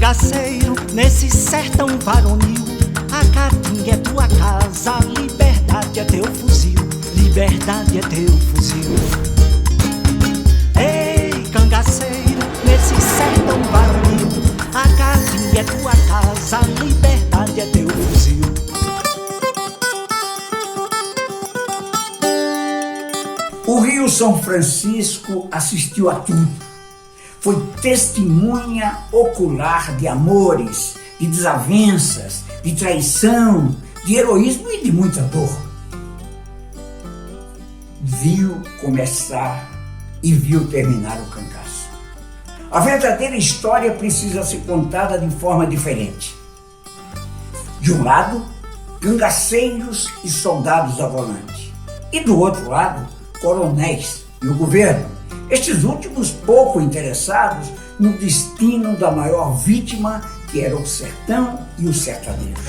cangaceiro, nesse sertão varonil, a caatinga é tua casa, a liberdade é teu fuzil, liberdade é teu fuzil. Ei, cangaceiro, nesse sertão varonil, a caatinga é tua casa, a liberdade é teu fuzil. O Rio São Francisco assistiu a tudo. Foi testemunha ocular de amores, de desavenças, de traição, de heroísmo e de muita dor. Viu começar e viu terminar o cangaço. A verdadeira história precisa ser contada de forma diferente. De um lado, cangaceiros e soldados a volante. E do outro lado, coronéis e o governo. Estes últimos pouco interessados no destino da maior vítima, que era o sertão e os sertanejos.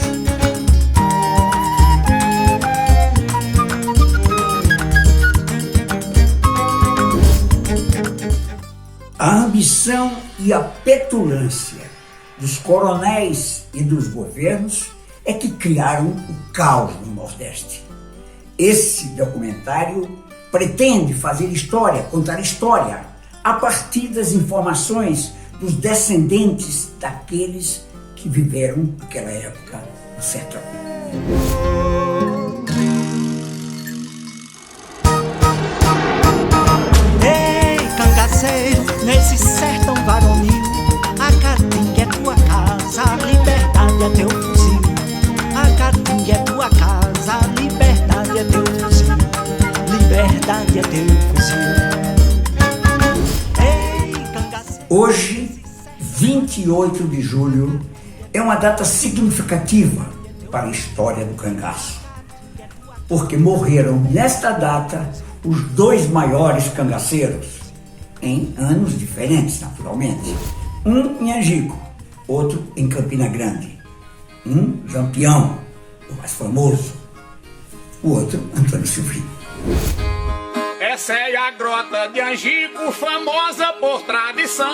A ambição e a petulância dos coronéis e dos governos é que criaram o caos no Nordeste. Esse documentário pretende fazer história, contar história, a partir das informações dos descendentes daqueles que viveram naquela época no sertão. Ei, cangaceiro, nesse sertão varonil, a caatinga é tua casa, a liberdade é teu fuzil. A caatinga é tua casa, a liberdade é teu fuzil. Liberdade é teu fuzil. Ei, cangaceiro. Hoje, 28 de julho, é uma data significativa para a história do cangaço, porque morreram nesta data os dois maiores cangaceiros, em anos diferentes, naturalmente. Um em Angico, outro em Campina Grande. Um Lampião, o mais famoso, o outro Antônio Silvino. Essa é a grota de Angico, famosa por tradição,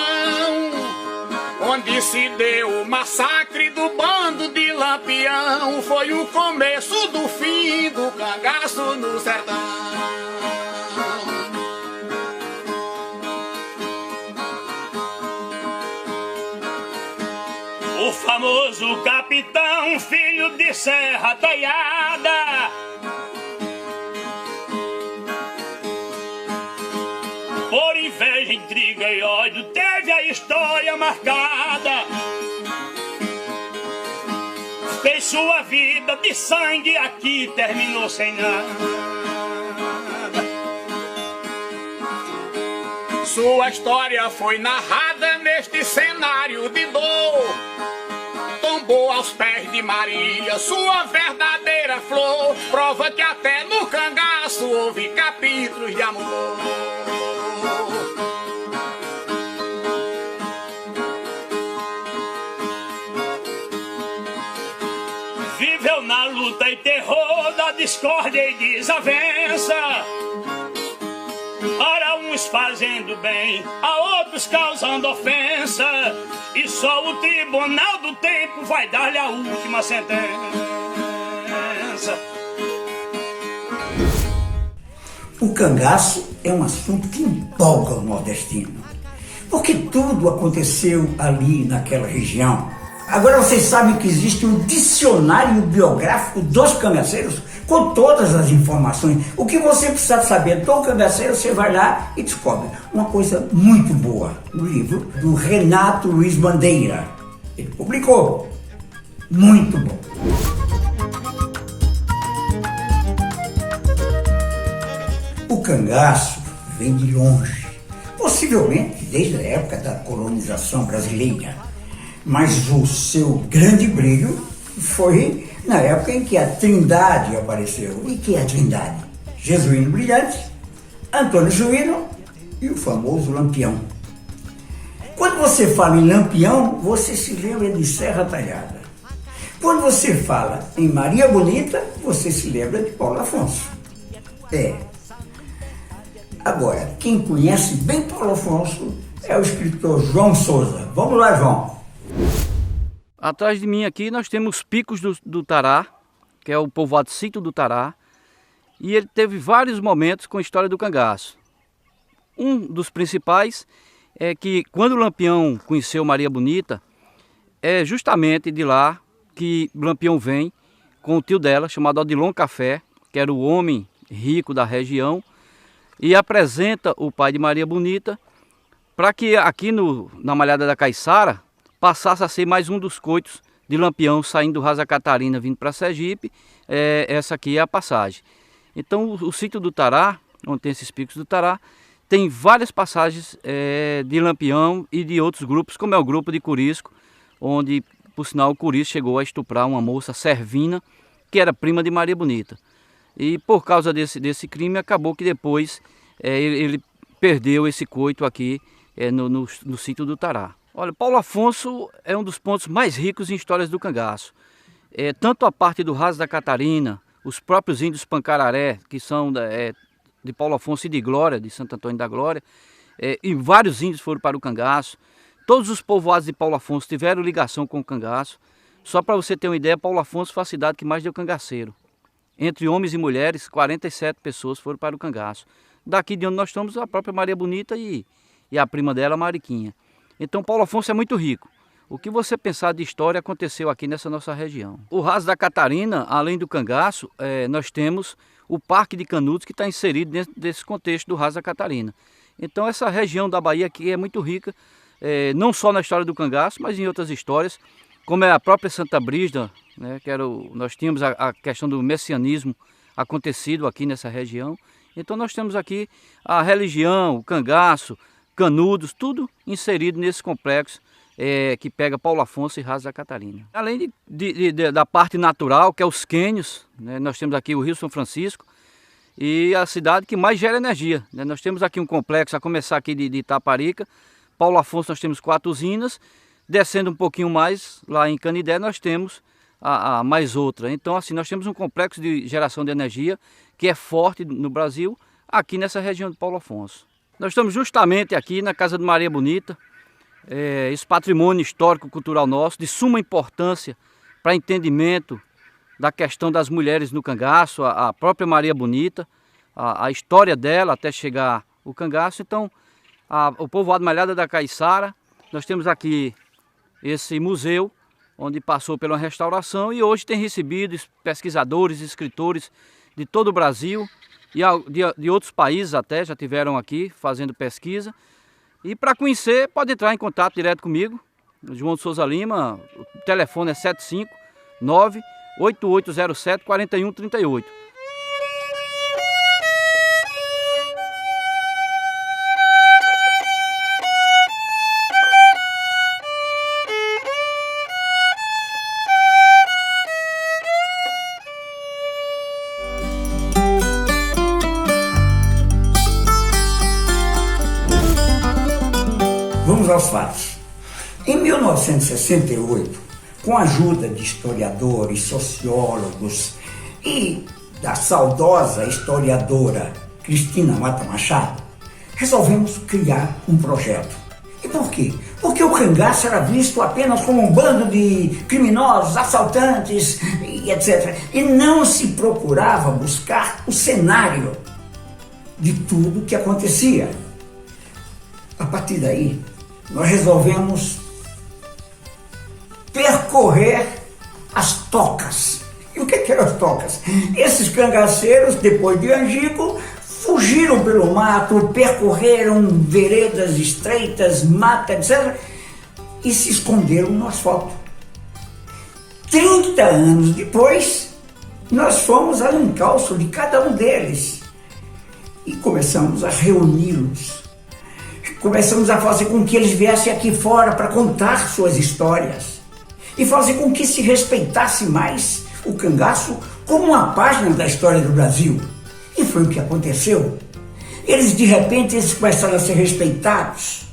onde se deu o massacre do bando de Lampião. Foi o começo do fim do cangaço no sertão. O famoso capitão, filho de Serra Talhada, por inveja, intriga e ódio, teve a história marcada. Fez sua vida de sangue aqui, terminou sem nada. Sua história foi narrada neste cenário de dor. Tombou aos pés de Maria sua verdadeira flor. Prova que até no cangaço houve capítulos de amor. Viveu na luta e terror da discórdia e desavença, ora uns fazendo bem, a outros causando ofensa, e só o tribunal do tempo vai dar-lhe a última sentença. O cangaço é um assunto que empolga o nordestino, porque tudo aconteceu ali naquela região. Agora vocês sabem que existe um dicionário biográfico dos cangaceiros com todas as informações. O que você precisa saber do cangaceiro, você vai lá e descobre. Uma coisa muito boa no livro do Renato Luiz Bandeira. Ele publicou. Muito bom. O cangaço vem de longe, possivelmente desde a época da colonização brasileira. Mas o seu grande brilho foi na época em que a Trindade apareceu. E que é a Trindade? Jesuíno Brilhante, Antônio Juíno e o famoso Lampião. Quando você fala em Lampião, você se lembra de Serra Talhada. Quando você fala em Maria Bonita, você se lembra de Paulo Afonso. Agora, quem conhece bem Paulo Afonso é o escritor João Souza. Vamos lá, João. Atrás de mim aqui nós temos os Picos do Tará, que é o povoado Sítio do Tará, e ele teve vários momentos com a história do cangaço. Um dos principais é que quando o Lampião conheceu Maria Bonita, é justamente de lá que Lampião vem com o tio dela, chamado Odilon Café, que era o homem rico da região, e apresenta o pai de Maria Bonita para que aqui na Malhada da Caiçara passasse a ser mais um dos coitos de Lampião saindo do Rasa Catarina vindo para Sergipe. Essa aqui é a passagem. Então o Sítio do Tará, onde tem esses Picos do Tará, tem várias passagens de Lampião e de outros grupos, como é o grupo de Curisco, onde, por sinal, o Curisco chegou a estuprar uma moça Servina, que era prima de Maria Bonita. E por causa desse crime, acabou que depois ele perdeu esse coito aqui no Sítio do Tará. Olha, Paulo Afonso é um dos pontos mais ricos em histórias do cangaço. Tanto a parte do Rasa da Catarina, os próprios índios Pancararé, que são de Paulo Afonso e de Glória, de Santo Antônio da Glória, e vários índios foram para o cangaço. Todos os povoados de Paulo Afonso tiveram ligação com o cangaço. Só para você ter uma ideia, Paulo Afonso foi a cidade que mais deu cangaceiro. Entre homens e mulheres, 47 pessoas foram para o cangaço. Daqui de onde nós estamos, a própria Maria Bonita e a prima dela, Mariquinha. Então Paulo Afonso é muito rico. O que você pensar de história aconteceu aqui nessa nossa região. O Rasa da Catarina, além do cangaço, nós temos o Parque de Canudos, que está inserido dentro desse contexto do Rasa da Catarina. Então essa região da Bahia aqui é muito rica, não só na história do cangaço, mas em outras histórias, como é a própria Santa Brígida, né, nós tínhamos a questão do messianismo acontecido aqui nessa região. Então nós temos aqui a religião, o cangaço, Canudos, tudo inserido nesse complexo que pega Paulo Afonso e Rasa da Catarina. Além da parte natural, que é os cânions, né, nós temos aqui o Rio São Francisco e a cidade que mais gera energia. Né? Nós temos aqui um complexo, a começar aqui de Itaparica, Paulo Afonso nós temos 4 usinas, descendo um pouquinho mais, lá em Canidé nós temos a mais outra. Então assim, nós temos um complexo de geração de energia que é forte no Brasil, aqui nessa região de Paulo Afonso. Nós estamos justamente aqui na Casa de Maria Bonita, esse patrimônio histórico-cultural nosso, de suma importância para entendimento da questão das mulheres no cangaço, a própria Maria Bonita, a história dela até chegar o cangaço. Então, o povoado Malhada da Caiçara, nós temos aqui esse museu, onde passou pela restauração e hoje tem recebido pesquisadores, escritores de todo o Brasil, e de outros países até, já tiveram aqui fazendo pesquisa. E para conhecer, pode entrar em contato direto comigo, João de Souza Lima, o telefone é 759-8807-4138. Vamos aos fatos. Em 1968, com a ajuda de historiadores, sociólogos e da saudosa historiadora Cristina Mata Machado, resolvemos criar um projeto. E por quê? Porque o cangaço era visto apenas como um bando de criminosos, assaltantes e etc. E não se procurava buscar o cenário de tudo que acontecia. A partir daí, nós resolvemos percorrer as tocas. E o que eram as tocas? Esses cangaceiros, depois de Angico, fugiram pelo mato, percorreram veredas estreitas, mata, etc. e se esconderam no asfalto. 30 anos depois, nós fomos ao encalço de cada um deles e começamos a reuni-los. Começamos a fazer com que eles viessem aqui fora para contar suas histórias e fazer com que se respeitasse mais o cangaço como uma página da história do Brasil. E foi o que aconteceu. Eles começaram a ser respeitados.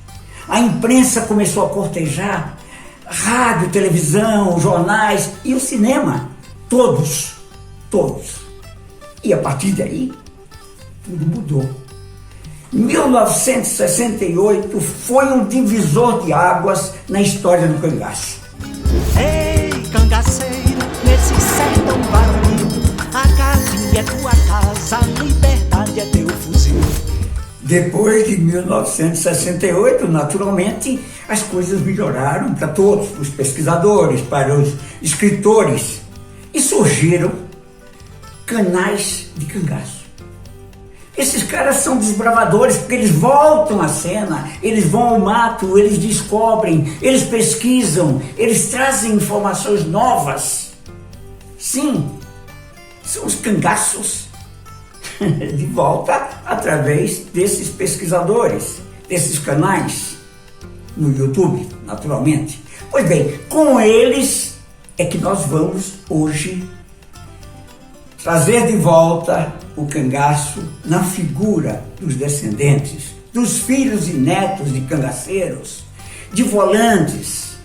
A imprensa começou a cortejar, rádio, televisão, jornais e o cinema. Todos. E a partir daí, tudo mudou. 1968 foi um divisor de águas na história do cangaço. cangaceiro, nesse sertão varonil. A caatinga é tua casa, a liberdade é teu fuzil. Depois de 1968, naturalmente, as coisas melhoraram para todos, os pesquisadores, para os escritores, e surgiram canais de cangaço. Esses caras são desbravadores porque eles voltam à cena, eles vão ao mato, eles descobrem, eles pesquisam, eles trazem informações novas. Sim, são os cangaços de volta através desses pesquisadores, desses canais no YouTube, naturalmente. Pois bem, com eles é que nós vamos hoje trazer de volta o cangaço na figura dos descendentes, dos filhos e netos de cangaceiros, de volantes,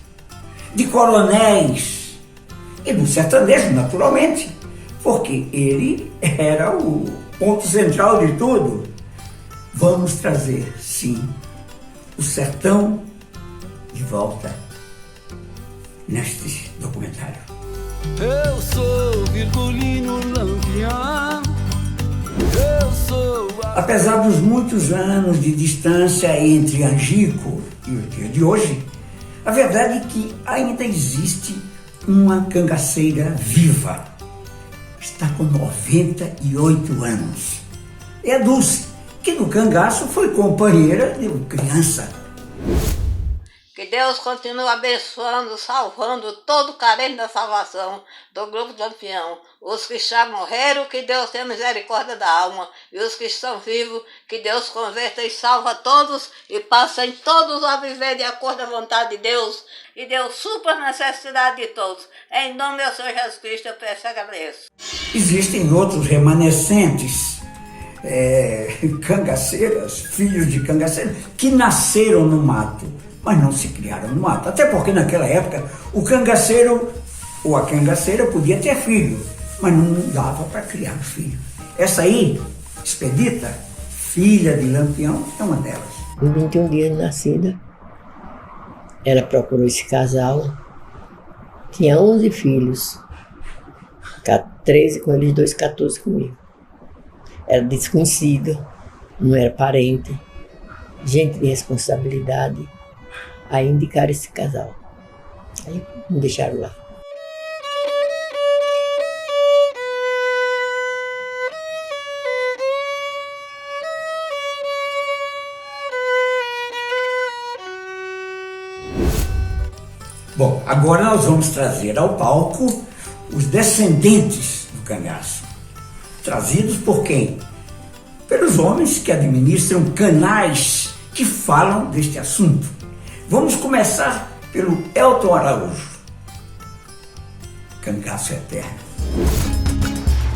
de coronéis e do sertanejo, naturalmente, porque ele era o ponto central de tudo. Vamos trazer, sim, o sertão de volta neste documentário. Eu sou Virgulino Lampião. Eu sou Apesar dos muitos anos de distância entre Angico e o dia de hoje, a verdade é que ainda existe uma cangaceira viva. Está com 98 anos. É a Dulce, que no cangaço foi companheira de criança. Que Deus continue abençoando, salvando todo carente da salvação do grupo de Lampião. Os que já morreram, que Deus tenha misericórdia da alma. E os que estão vivos, que Deus converta e salva todos e passem todos a viver de acordo à vontade de Deus. E Deus supra a necessidade de todos. Em nome do Senhor Jesus Cristo eu peço e agradeço. Existem outros remanescentes, cangaceiras, filhos de cangaceiros, que nasceram no mato, mas não se criaram no mato. Até porque naquela época o cangaceiro ou a cangaceira podia ter filho, mas não dava para criar um filho. Essa aí, Expedita, filha de Lampião, é uma delas. Com 21 dias de nascida, ela procurou esse casal, tinha 11 filhos, 13 com eles, 2, 14 comigo. Era desconhecido, não era parente, gente de responsabilidade. Aí indicaram esse casal. Aí me deixaram lá. Bom, agora nós vamos trazer ao palco os descendentes do cangaço. Trazidos por quem? Pelos homens que administram canais que falam deste assunto. Vamos começar pelo Elton Araújo. Cangaço Eterno.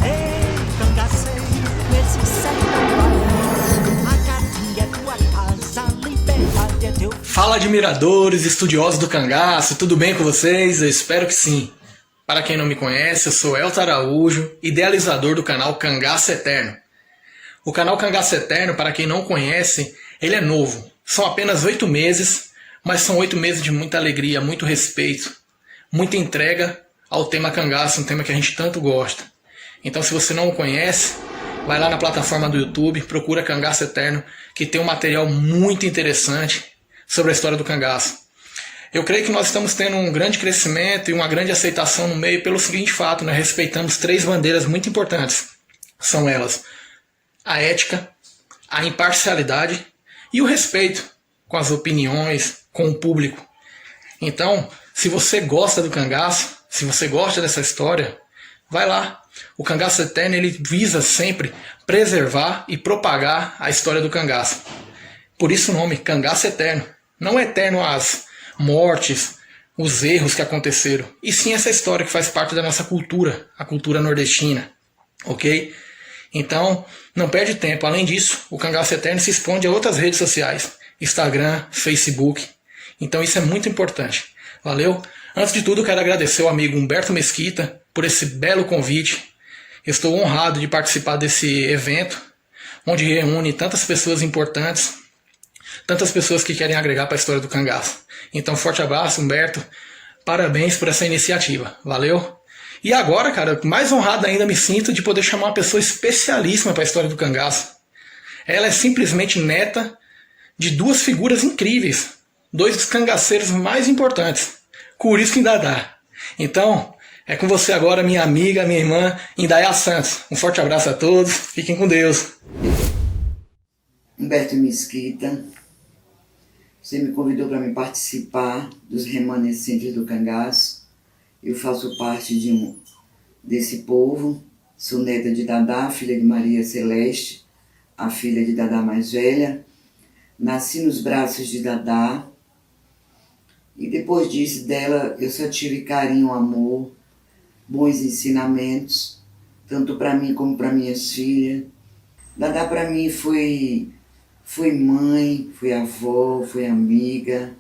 Ei, cangaceiro, nesse sertão varonil. A caatinga é tua casa, a liberdade é teu. Fala, admiradores, estudiosos do cangaço, tudo bem com vocês? Eu espero que sim. Para quem não me conhece, eu sou Elton Araújo, idealizador do canal Cangaço Eterno. O canal Cangaço Eterno, para quem não conhece, ele é novo. São apenas 8 meses, mas são 8 meses de muita alegria, muito respeito, muita entrega ao tema cangaço, um tema que a gente tanto gosta. Então, se você não o conhece, vai lá na plataforma do YouTube, procura Cangaço Eterno, que tem um material muito interessante sobre a história do cangaço. Eu creio que nós estamos tendo um grande crescimento e uma grande aceitação no meio pelo seguinte fato, né? Respeitamos 3 bandeiras muito importantes. São elas a ética, a imparcialidade e o respeito com as opiniões, com o público. Então, se você gosta do cangaço, se você gosta dessa história, vai lá. O Cangaço Eterno, ele visa sempre preservar e propagar a história do cangaço. Por isso o nome, Cangaço Eterno. Não é eterno as mortes, os erros que aconteceram, e sim essa história que faz parte da nossa cultura, a cultura nordestina, ok? Então, não perde tempo. Além disso, o Cangaço Eterno se expande a outras redes sociais, Instagram, Facebook. Então isso é muito importante. Valeu? Antes de tudo, eu quero agradecer ao amigo Humberto Mesquita por esse belo convite. Eu estou honrado de participar desse evento, onde reúne tantas pessoas importantes, tantas pessoas que querem agregar para a história do cangaço. Então, forte abraço, Humberto. Parabéns por essa iniciativa. Valeu? E agora, cara, mais honrado ainda me sinto de poder chamar uma pessoa especialíssima para a história do cangaço. Ela é simplesmente neta de duas figuras incríveis, dois dos cangaceiros mais importantes, Curisco e Dadá. Então, é com você agora, minha amiga, minha irmã, Indaiá Santos. Um forte abraço a todos, fiquem com Deus. Humberto Mesquita, você me convidou para me participar dos remanescentes do cangaço. Eu faço parte desse povo, sou neta de Dadá, filha de Maria Celeste, a filha de Dadá mais velha. Nasci nos braços de Dadá e depois disso dela eu só tive carinho, amor, bons ensinamentos, tanto para mim como para minhas filhas. Dadá para mim foi mãe, foi avó, foi amiga,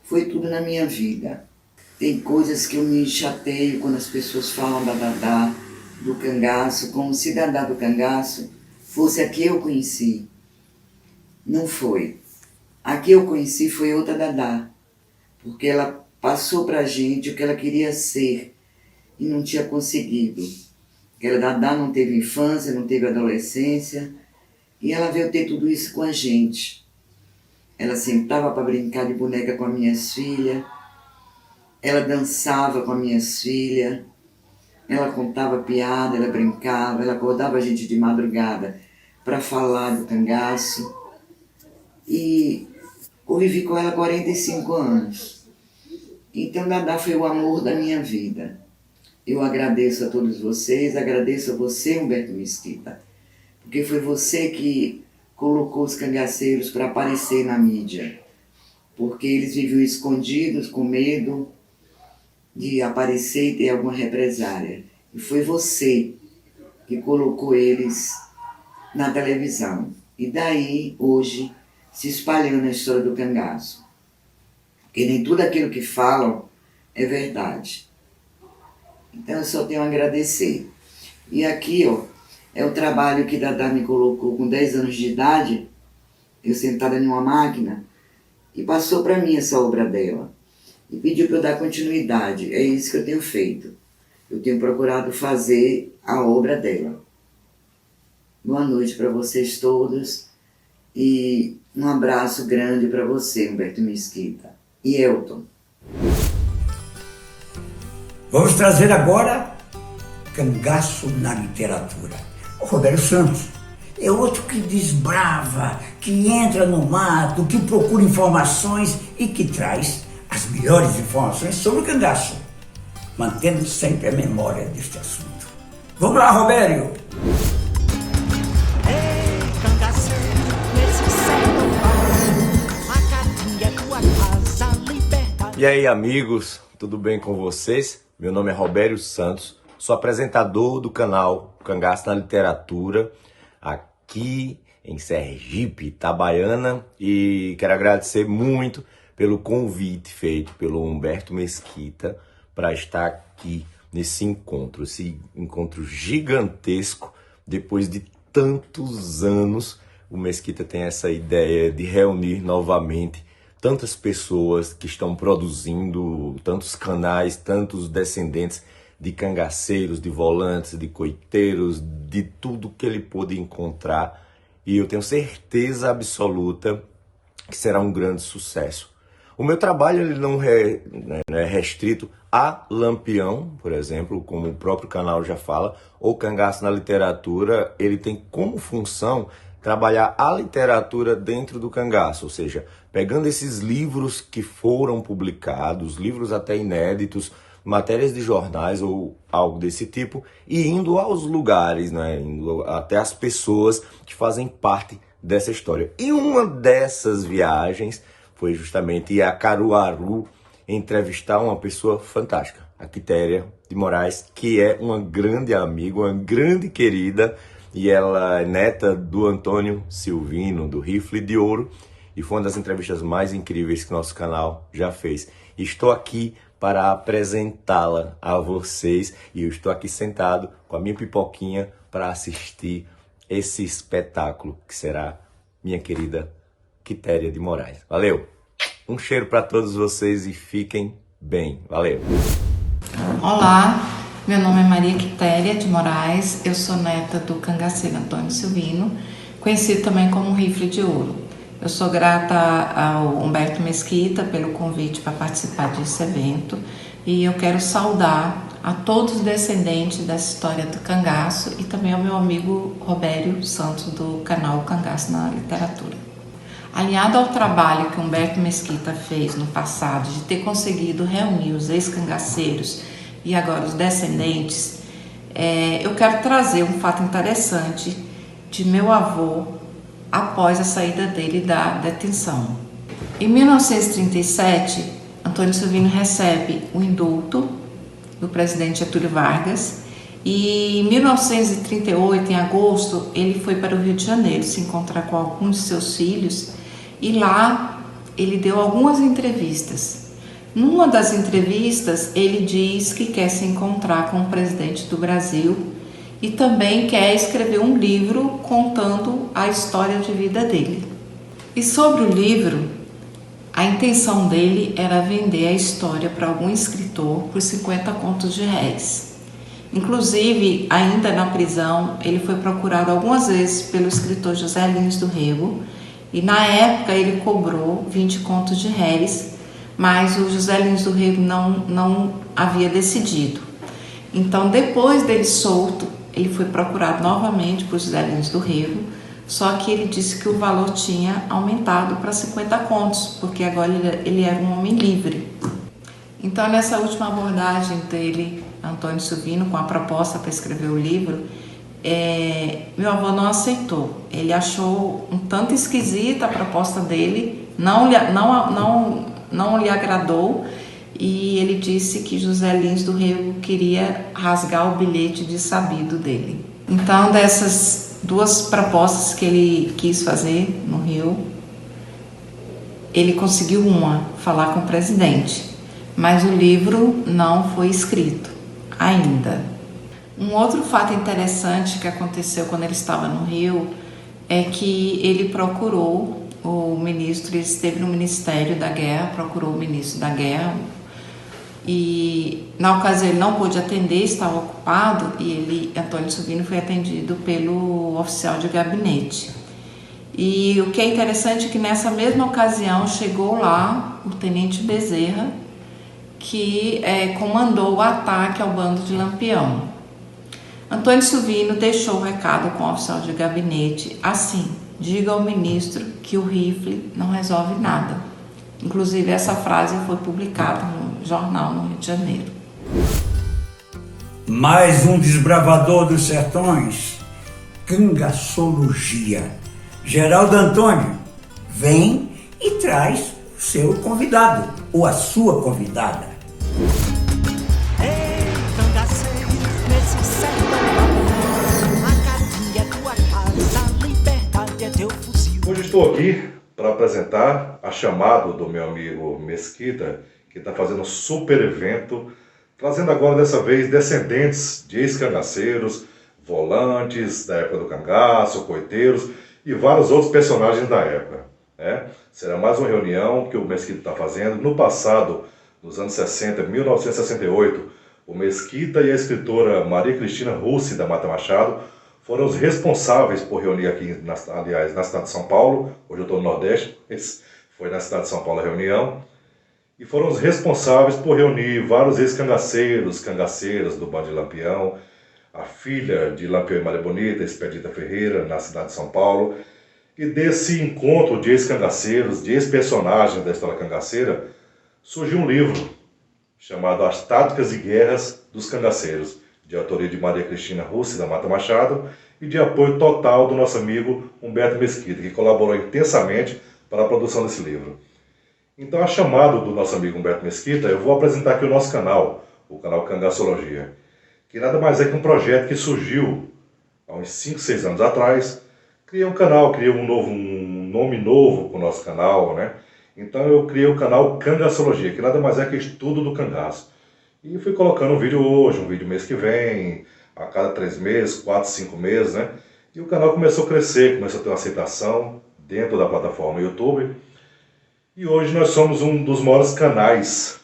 foi tudo na minha vida. Tem coisas que eu me chateio quando as pessoas falam da Dadá, do cangaço, como se Dadá do cangaço fosse a que eu conheci. Não foi. A que eu conheci foi outra Dadá, porque passou pra gente o que ela queria ser e não tinha conseguido. Aquela Dadá não teve infância, não teve adolescência, e ela veio ter tudo isso com a gente. Ela sentava para brincar de boneca com as minhas filhas, ela dançava com as minhas filhas, ela contava piada, ela brincava, ela acordava a gente de madrugada para falar do cangaço. E convivi com ela há 45 anos. Então Dadá foi o amor da minha vida. Eu agradeço a todos vocês, agradeço a você, Humberto Mesquita, porque foi você que colocou os cangaceiros para aparecer na mídia, porque eles viviam escondidos, com medo de aparecer e ter alguma represária. E foi você que colocou eles na televisão. E daí, hoje, se espalhando na história do cangaço. Porque nem tudo aquilo que falam é verdade. Então eu só tenho a agradecer. E aqui, ó, é o trabalho que Dadá me colocou com 10 anos de idade, eu sentada em uma máquina, e passou para mim essa obra dela. E pediu para eu dar continuidade. É isso que eu tenho feito. Eu tenho procurado fazer a obra dela. Boa noite para vocês todos e um abraço grande para você, Humberto Mesquita. E Elton. Vamos trazer agora cangaço na literatura. O Roberto Santos é outro que desbrava, que entra no mato, que procura informações e que traz as melhores informações sobre o cangaço, mantendo sempre a memória deste assunto. Vamos lá, Robério! Ei, cangaceiro, nesse sertão varão, a caatinga é tua casa, a liberdade. E aí, amigos, tudo bem com vocês? Meu nome é Robério Santos, sou apresentador do canal Cangaço na Literatura, aqui em Sergipe, Itabaiana, e quero agradecer muito pelo convite feito pelo Humberto Mesquita para estar aqui nesse encontro, esse encontro gigantesco. Depois de tantos anos, o Mesquita tem essa ideia de reunir novamente tantas pessoas que estão produzindo, tantos canais, tantos descendentes de cangaceiros, de volantes, de coiteiros, de tudo que ele pôde encontrar. E eu tenho certeza absoluta que será um grande sucesso. O meu trabalho ele não é restrito a Lampião, por exemplo, como o próprio canal já fala, ou Cangaço na Literatura. Ele tem como função trabalhar a literatura dentro do cangaço, ou seja, pegando esses livros que foram publicados, livros até inéditos, matérias de jornais ou algo desse tipo, e indo aos lugares, né, indo até as pessoas que fazem parte dessa história. E uma dessas viagens foi justamente ir a Caruaru entrevistar uma pessoa fantástica, a Quitéria de Moraes, que é uma grande amiga, uma grande querida, e ela é neta do Antônio Silvino, do Rifle de Ouro, e foi uma das entrevistas mais incríveis que nosso canal já fez. E estou aqui para apresentá-la a vocês, e eu estou aqui sentado com a minha pipoquinha para assistir esse espetáculo que será minha querida Quitéria de Moraes. Valeu! Um cheiro para todos vocês e fiquem bem. Valeu! Olá, meu nome é Maria Quitéria de Moraes, eu sou neta do cangaceiro Antônio Silvino, conhecido também como Rifle de Ouro. Eu sou grata ao Humberto Mesquita pelo convite para participar desse evento e eu quero saudar a todos os descendentes dessa história do cangaço e também ao meu amigo Robério Santos do canal Cangaço na Literatura. Alinhado ao trabalho que Humberto Mesquita fez no passado de ter conseguido reunir os ex-cangaceiros e agora os descendentes, eu quero trazer um fato interessante de meu avô após a saída dele da detenção. Em 1937, Antônio Silvino recebe o indulto do presidente Getúlio Vargas e em 1938, em agosto, ele foi para o Rio de Janeiro se encontrar com alguns de seus filhos e lá ele deu algumas entrevistas. Numa das entrevistas, ele diz que quer se encontrar com o presidente do Brasil e também quer escrever um livro contando a história de vida dele. E sobre o livro, a intenção dele era vender a história para algum escritor por 50 contos de réis. Inclusive, ainda na prisão, ele foi procurado algumas vezes pelo escritor José Lins do Rego e na época ele cobrou 20 contos de réis, mas o José Lins do Rego não havia decidido. Então, depois dele solto, ele foi procurado novamente por José Lins do Rego, só que ele disse que o valor tinha aumentado para 50 contos, porque agora ele era um homem livre. Então, nessa última abordagem dele, Antônio Silvino, com a proposta para escrever o livro, meu avô não aceitou. Ele achou um tanto esquisita a proposta dele, não lhe agradou, e ele disse que José Lins do Rego queria rasgar o bilhete de sabido dele. Então, dessas duas propostas que ele quis fazer no Rio, ele conseguiu falar com o presidente, mas o livro não foi escrito ainda. Um outro fato interessante que aconteceu quando ele estava no Rio é que ele procurou o ministro, ele esteve no Ministério da Guerra, procurou o ministro da Guerra, e na ocasião ele não pôde atender, estava ocupado, e Antônio Silvino foi atendido pelo oficial de gabinete. E o que é interessante é que nessa mesma ocasião chegou lá o tenente Bezerra, que comandou o ataque ao bando de Lampião. Antônio Silvino deixou o recado com o oficial de gabinete, assim: diga ao ministro que o rifle não resolve nada. Inclusive, essa frase foi publicada no jornal no Rio de Janeiro. Mais um desbravador dos sertões, cangaçologia. Geraldo Antônio vem e traz o seu convidado, ou a sua convidada. Ei, cangaceiro, nesse sertão, a Caatinga é tua casa, a liberdade é teu fuzil. Hoje estou aqui para apresentar a chamado do meu amigo Mesquita, que está fazendo um super evento, trazendo agora dessa vez descendentes de ex-cangaceiros, volantes da época do cangaço, coiteiros e vários outros personagens da época. Será mais uma reunião que o Mesquita está fazendo. No passado, nos anos 60, 1968, o Mesquita e a escritora Maria Cristina Russi da Mata Machado foram os responsáveis por reunir aqui, na cidade de São Paulo. Hoje eu estou no Nordeste, foi na cidade de São Paulo a reunião. E foram os responsáveis por reunir vários ex-cangaceiros, cangaceiras do bando de Lampião, a filha de Lampião e Maria Bonita, Expedita Ferreira, na cidade de São Paulo. E desse encontro de ex-cangaceiros, de ex-personagens da história cangaceira, surgiu um livro chamado As Táticas e Guerras dos Cangaceiros, de autoria de Maria Cristina Russi da Mata Machado e de apoio total do nosso amigo Humberto Mesquita, que colaborou intensamente para a produção desse livro. Então, a chamado do nosso amigo Humberto Mesquita, eu vou apresentar aqui o nosso canal, o canal Cangaçologia, que nada mais é que um projeto que surgiu há uns 5, 6 anos atrás. Criei um canal, criei um nome novo para o nosso canal, né? Então eu criei o canal Cangaçologia, que nada mais é que estudo do cangaço. E fui colocando um vídeo hoje, um vídeo mês que vem, a cada 3 meses, 4, 5 meses, né? E o canal começou a crescer, começou a ter uma aceitação dentro da plataforma YouTube. E hoje nós somos um dos maiores canais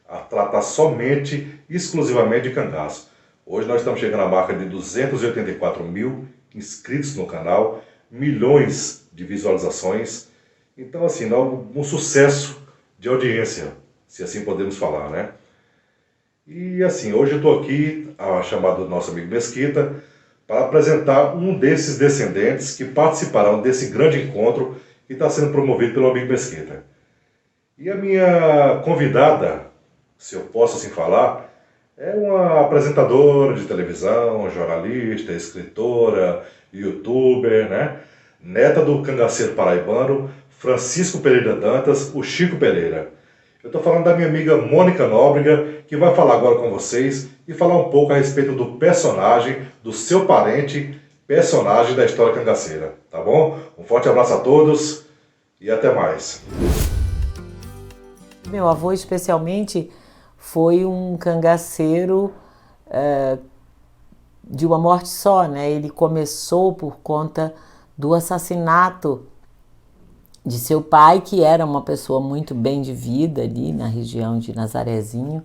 a tratar somente, exclusivamente de cangaço. Hoje nós estamos chegando à marca de 284 mil inscritos no canal, milhões de visualizações. Então, assim, um sucesso de audiência, se assim podemos falar, né? E assim, hoje eu estou aqui, a chamada do nosso amigo Mesquita, para apresentar um desses descendentes que participarão desse grande encontro que está sendo promovido pelo amigo Mesquita. E a minha convidada, se eu posso assim falar, é uma apresentadora de televisão, jornalista, escritora, youtuber, né? Neta do cangaceiro paraibano Francisco Pereira Dantas, o Chico Pereira. Eu estou falando da minha amiga Mônica Nóbrega, que vai falar agora com vocês e falar um pouco a respeito do personagem, do seu parente, personagem da história cangaceira, tá bom? Um forte abraço a todos e até mais. Meu avô, especialmente, foi um cangaceiro de uma morte só, né? Ele começou por conta do assassinato de seu pai, que era uma pessoa muito bem de vida ali na região de Nazarezinho,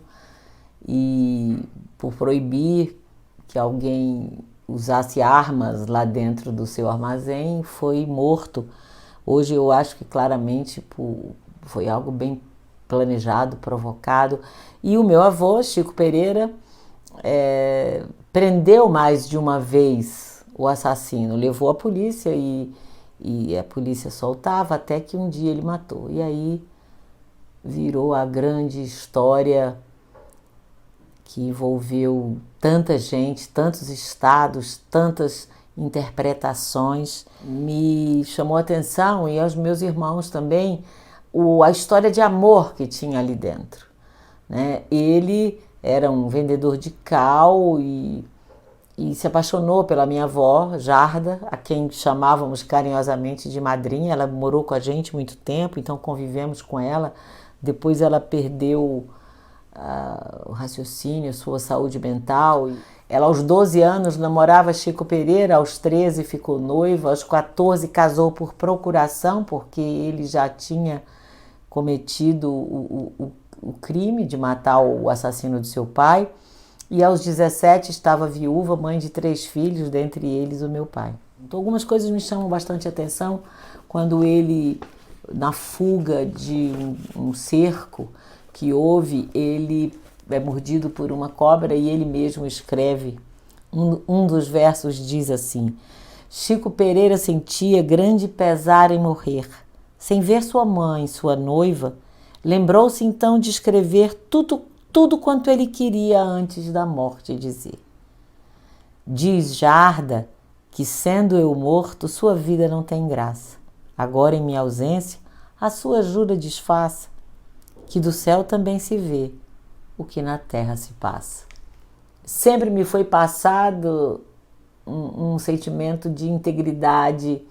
e por proibir que alguém usasse armas lá dentro do seu armazém, foi morto. Hoje eu acho que claramente foi algo bem planejado, provocado. E o meu avô, Chico Pereira, prendeu mais de uma vez o assassino, levou a polícia e a polícia soltava até que um dia ele matou. E aí virou a grande história que envolveu tanta gente, tantos estados, tantas interpretações. Me chamou a atenção, e aos meus irmãos também, a história de amor que tinha ali dentro, né? Ele era um vendedor de cal e se apaixonou pela minha avó, Jarda, a quem chamávamos carinhosamente de madrinha. Ela morou com a gente muito tempo, então convivemos com ela. Depois ela perdeu o raciocínio, sua saúde mental. Ela aos 12 anos namorava Chico Pereira, aos 13 ficou noiva, aos 14 casou por procuração, porque ele já tinha cometido o crime de matar o assassino de seu pai. E aos 17 estava viúva, mãe de 3 filhos, dentre eles o meu pai. Então algumas coisas me chamam bastante atenção. Quando ele, na fuga de um cerco que houve, ele é mordido por uma cobra e ele mesmo escreve. Um dos versos diz assim: Chico Pereira sentia grande pesar em morrer. Sem ver sua mãe, sua noiva, lembrou-se então de escrever tudo quanto ele queria antes da morte dizer. Diz Jarda que, sendo eu morto, sua vida não tem graça. Agora, em minha ausência, a sua jura desfaça, que do céu também se vê o que na terra se passa. Sempre me foi passado um sentimento de integridade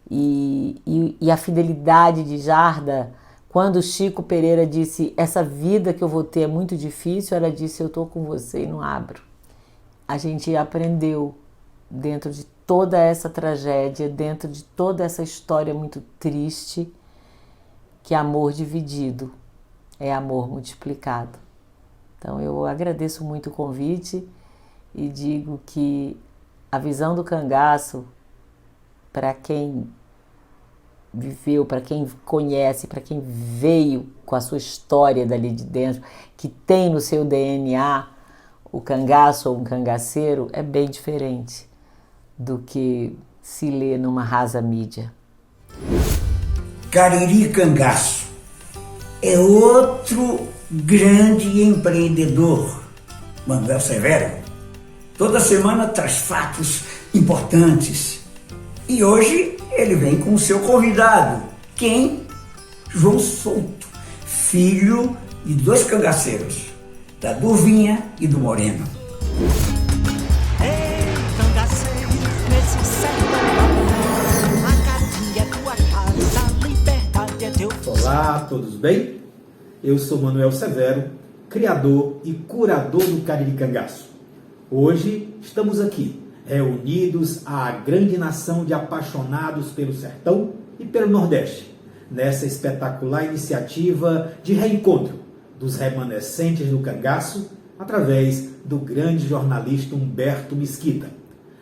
e a fidelidade de Jarda. Quando Chico Pereira disse, essa vida que eu vou ter é muito difícil, ela disse, eu estou com você e não abro. A gente aprendeu, dentro de toda essa tragédia, dentro de toda essa história muito triste, que amor dividido é amor multiplicado. Então eu agradeço muito o convite e digo que a visão do cangaço, para quem viveu, para quem conhece, para quem veio com a sua história dali de dentro, que tem no seu DNA o cangaço ou um cangaceiro, é bem diferente do que se lê numa rasa mídia. Cariri Cangaço é outro grande empreendedor, Manuel Severo. Toda semana traz fatos importantes. E hoje ele vem com o seu convidado. Quem? João Souto, filho de 2 cangaceiros, da Durvinha e do Moreno. Ei, cangaceiro, nesse sertão, a Caatinga é tua casa, a liberdade é teu... Olá, todos bem? Eu sou Manuel Severo, criador e curador do Cariri Cangaço. Hoje estamos aqui, reunidos à grande nação de apaixonados pelo sertão e pelo Nordeste, nessa espetacular iniciativa de reencontro dos remanescentes do cangaço através do grande jornalista Humberto Mesquita.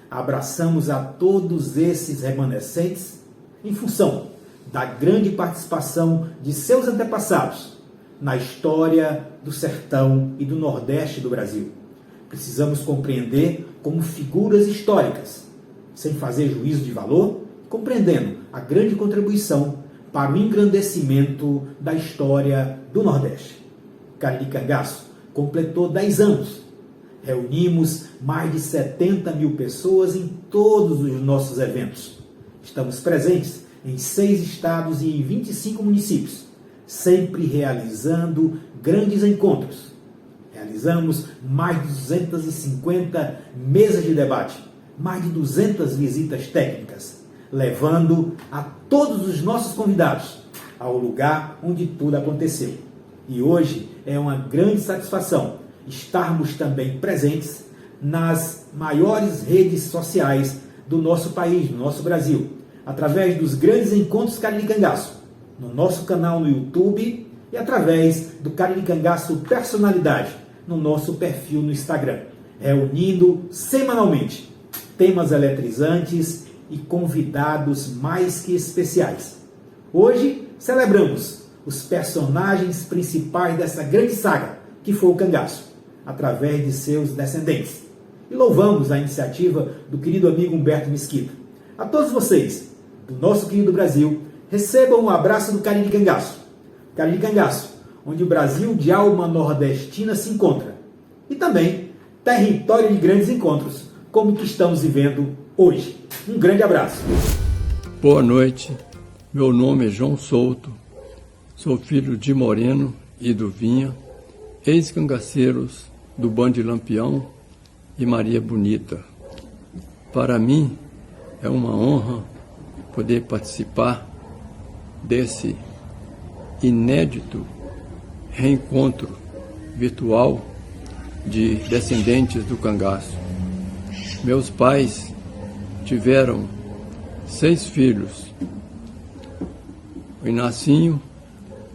Abraçamos a todos esses remanescentes em função da grande participação de seus antepassados na história do sertão e do Nordeste do Brasil. Precisamos compreender como figuras históricas, sem fazer juízo de valor, compreendendo a grande contribuição para o engrandecimento da história do Nordeste. Cariri Cangaço completou 10 anos. Reunimos mais de 70 mil pessoas em todos os nossos eventos. Estamos presentes em 6 estados e em 25 municípios, sempre realizando grandes encontros. Realizamos mais de 250 mesas de debate, mais de 200 visitas técnicas, levando a todos os nossos convidados ao lugar onde tudo aconteceu. E hoje é uma grande satisfação estarmos também presentes nas maiores redes sociais do nosso país, do nosso Brasil, através dos grandes encontros Cariri Cangaço, no nosso canal no YouTube e através do Cariri Cangaço Personalidade, no nosso perfil no Instagram, reunindo semanalmente temas eletrizantes e convidados mais que especiais. Hoje celebramos os personagens principais dessa grande saga, que foi o cangaço, através de seus descendentes. E louvamos a iniciativa do querido amigo Humberto Mesquita. A todos vocês, do nosso querido Brasil, recebam um abraço do Cariri Cangaço. Cariri Cangaço, onde o Brasil de alma nordestina se encontra. E também território de grandes encontros, como o que estamos vivendo hoje. Um grande abraço. Boa noite, meu nome é João Souto, sou filho de Moreno e do Vinha, ex-cangaceiros do Bando de Lampião e Maria Bonita. Para mim é uma honra poder participar desse inédito reencontro virtual de descendentes do cangaço. Meus pais tiveram 6 filhos. O Inacinho,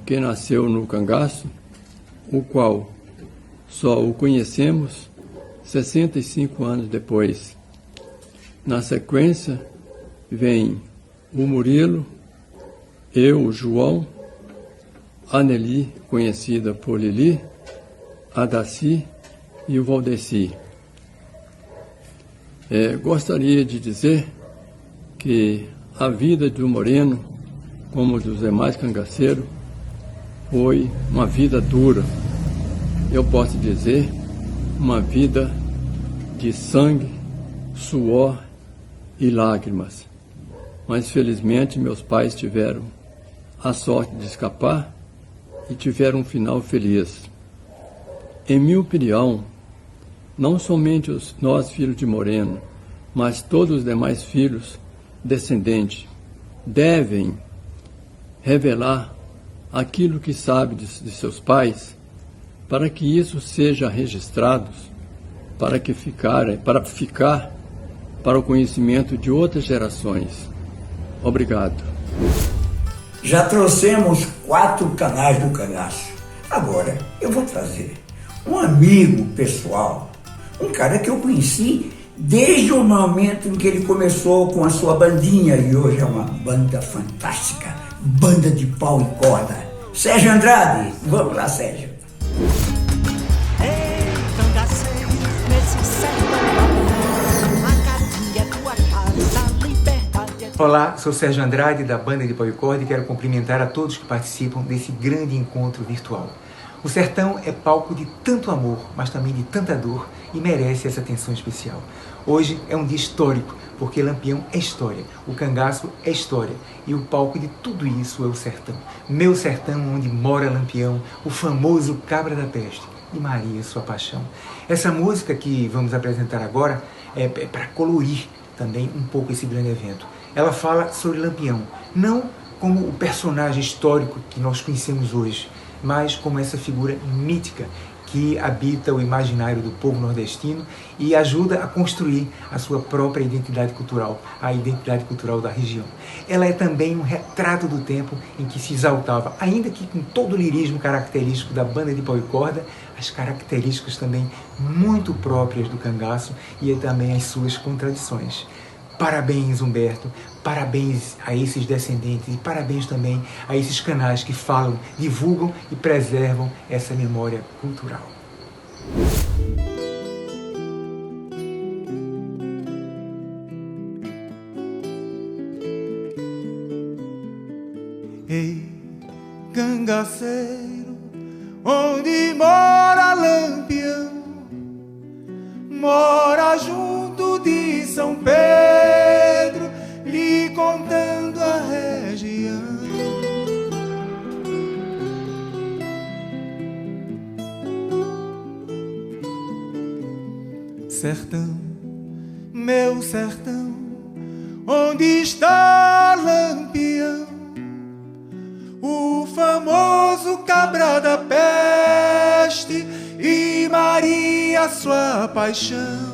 que nasceu no cangaço, o qual só o conhecemos 65 anos depois. Na sequência, vem o Murilo, eu, o João, a Nelly, conhecida por Lili, a Daci e o Valdeci. Gostaria de dizer que a vida do Moreno, como dos demais cangaceiros, foi uma vida dura. Eu posso dizer, uma vida de sangue, suor e lágrimas. Mas felizmente meus pais tiveram a sorte de escapar e tiveram um final feliz. Em minha opinião, não somente nós filhos de Moreno, mas todos os demais filhos descendentes devem revelar aquilo que sabe de seus pais, para que isso seja registrado, para ficar para o conhecimento de outras gerações. Obrigado. Já trouxemos 4 canais do cangaço. Agora eu vou trazer um amigo pessoal, um cara que eu conheci desde o momento em que ele começou com a sua bandinha, e hoje é uma banda fantástica, banda de pau e corda. Sérgio Andrade, vamos lá, Sérgio. Ei, cangaceiro, nesse sertão, a Caatinga é tua casa, a liberdade é tua... Olá, sou Sérgio Andrade, da banda de pau e corda, e quero cumprimentar a todos que participam desse grande encontro virtual. O sertão é palco de tanto amor, mas também de tanta dor, e merece essa atenção especial. Hoje é um dia histórico, porque Lampião é história, o cangaço é história, e o palco de tudo isso é o sertão. Meu sertão, onde mora Lampião, o famoso Cabra da Peste, e Maria, sua paixão. Essa música que vamos apresentar agora é para colorir também um pouco esse grande evento. Ela fala sobre Lampião, não como o personagem histórico que nós conhecemos hoje, mas como essa figura mítica que habita o imaginário do povo nordestino e ajuda a construir a sua própria identidade cultural, a identidade cultural da região. Ela é também um retrato do tempo em que se exaltava, ainda que com todo o lirismo característico da banda de pau e corda, as características também muito próprias do cangaço e também as suas contradições. Parabéns, Humberto, parabéns a esses descendentes e parabéns também a esses canais que falam, divulgam e preservam essa memória cultural. Ei, cangaceiro, onde mora Lampião, mora junto de São Pedro, lhe contando a região. Sertão, meu sertão, onde está Lampião, o famoso cabra da peste e Maria, sua paixão.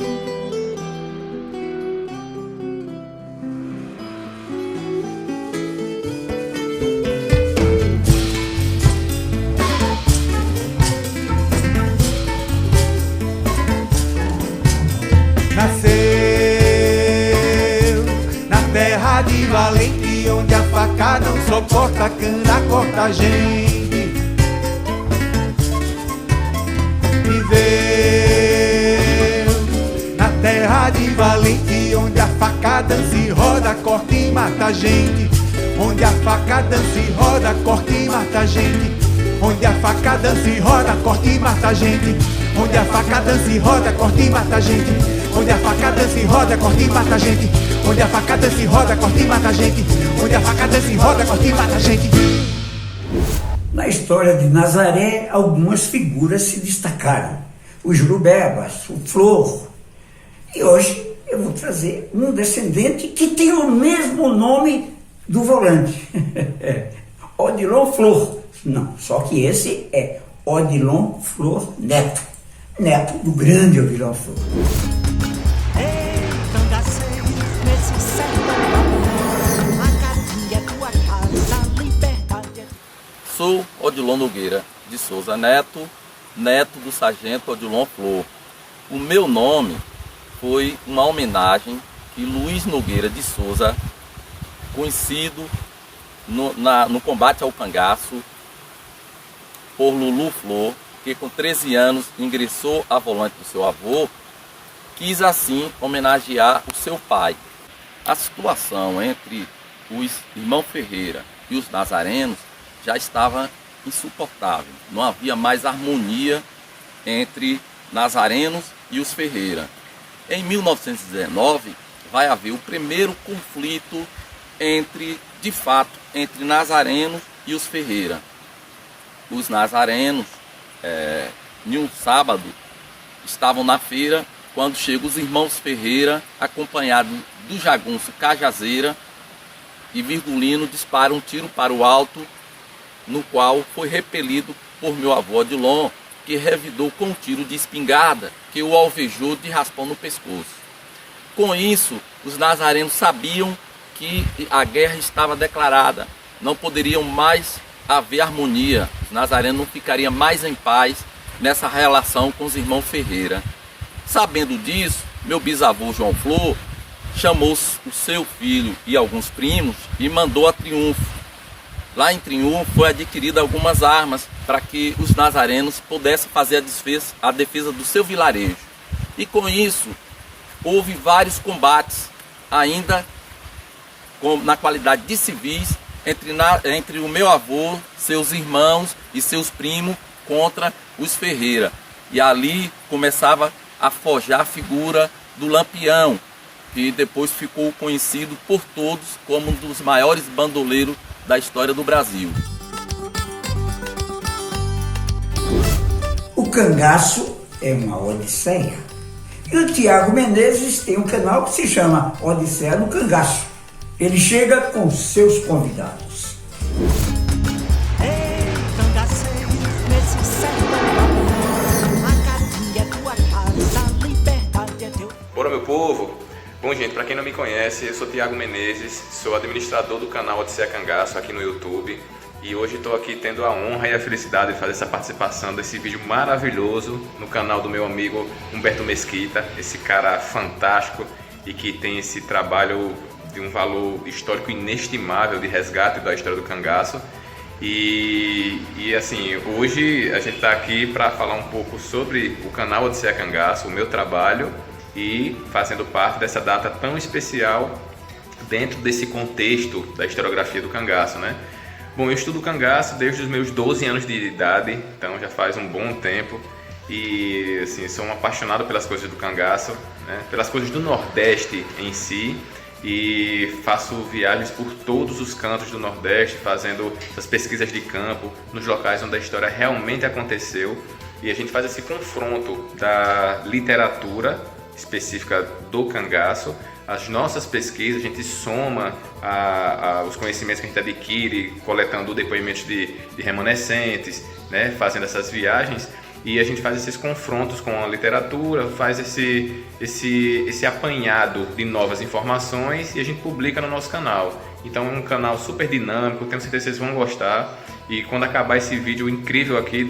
Nasceu na terra de Valente, onde a faca não só corta a cana, corta a gente. Viveu na terra de Valente, onde a faca dança e roda, corta e mata a gente. Onde a faca dança e roda, corta e mata a gente. Onde a faca dança e roda, corta e mata a gente. Onde a faca dança e roda, corta e mata a gente. Onde a faca dança e roda, corta e mata a gente. Onde a faca dança e roda, corta e mata a gente. Onde a faca dança e roda, corta e mata a gente. Na história de Nazaré, algumas figuras se destacaram. O Jurubebas, o Flor. E hoje eu vou trazer um descendente que tem o mesmo nome do volante. Odilon Flor. Não, só que esse é Odilon Flor Neto. Neto do grande Odilon Flor. Sou Odilon Nogueira de Souza Neto, neto do sargento Odilon Flor. O meu nome foi uma homenagem que Luiz Nogueira de Souza, conhecido no combate ao cangaço por Lulu Flor, que com 13 anos ingressou a volante do seu avô, quis assim homenagear o seu pai. A situação entre os irmãos Ferreira e os nazarenos já estava insuportável. Não havia mais harmonia entre nazarenos e os Ferreira. Em 1919 vai haver o primeiro conflito de fato, entre nazarenos e os Ferreira. Os nazarenos, em um sábado, estavam na feira quando chegam os irmãos Ferreira, acompanhados do jagunço Cajazeira, e Virgulino dispara um tiro para o alto, no qual foi repelido por meu avô Odilon, que revidou com um tiro de espingarda que o alvejou de raspão no pescoço. Com isso, os nazarenos sabiam que a guerra estava declarada, não poderiam mais haver harmonia, os nazarenos não ficariam mais em paz nessa relação com os irmãos Ferreira. Sabendo disso, meu bisavô João Flor chamou o seu filho e alguns primos e mandou a Triunfo. Lá em Triunfo foi adquirida algumas armas para que os nazarenos pudessem fazer a defesa do seu vilarejo. E com isso, houve vários combates, ainda na qualidade de civis, entre o meu avô, seus irmãos e seus primos contra os Ferreira. E ali começava a forjar a figura do Lampião, que depois ficou conhecido por todos como um dos maiores bandoleiros da história do Brasil. O cangaço é uma odisseia. E o Tiago Menezes tem um canal que se chama Odisseia no Cangaço. Ele chega com seus convidados. Ei, cangaceiro, nesse sertão, Bom, gente, para quem não me conhece, eu sou Tiago Menezes, sou administrador do canal Odisseia Cangaço aqui no YouTube e hoje estou aqui tendo a honra e a felicidade de fazer essa participação desse vídeo maravilhoso no canal do meu amigo Humberto Mesquita, esse cara fantástico e que tem esse trabalho de um valor histórico inestimável de resgate da história do cangaço. E assim, hoje a gente está aqui para falar um pouco sobre o canal Odisseia Cangaço, o meu trabalho, e fazendo parte dessa data tão especial dentro desse contexto da historiografia do cangaço, né? Bom, eu estudo cangaço desde os meus 12 anos de idade, então já faz um bom tempo, e assim, sou um apaixonado pelas coisas do cangaço, né? Pelas coisas do Nordeste em si, e faço viagens por todos os cantos do Nordeste, fazendo essas pesquisas de campo, nos locais onde a história realmente aconteceu, e a gente faz esse confronto da literatura específica do cangaço, as nossas pesquisas, a gente soma os conhecimentos que a gente adquire, coletando depoimentos de remanescentes, né, fazendo essas viagens, e a gente faz esses confrontos com a literatura, faz esse apanhado de novas informações e a gente publica no nosso canal. Então é um canal super dinâmico, tenho certeza que vocês vão gostar, e quando acabar esse vídeo incrível aqui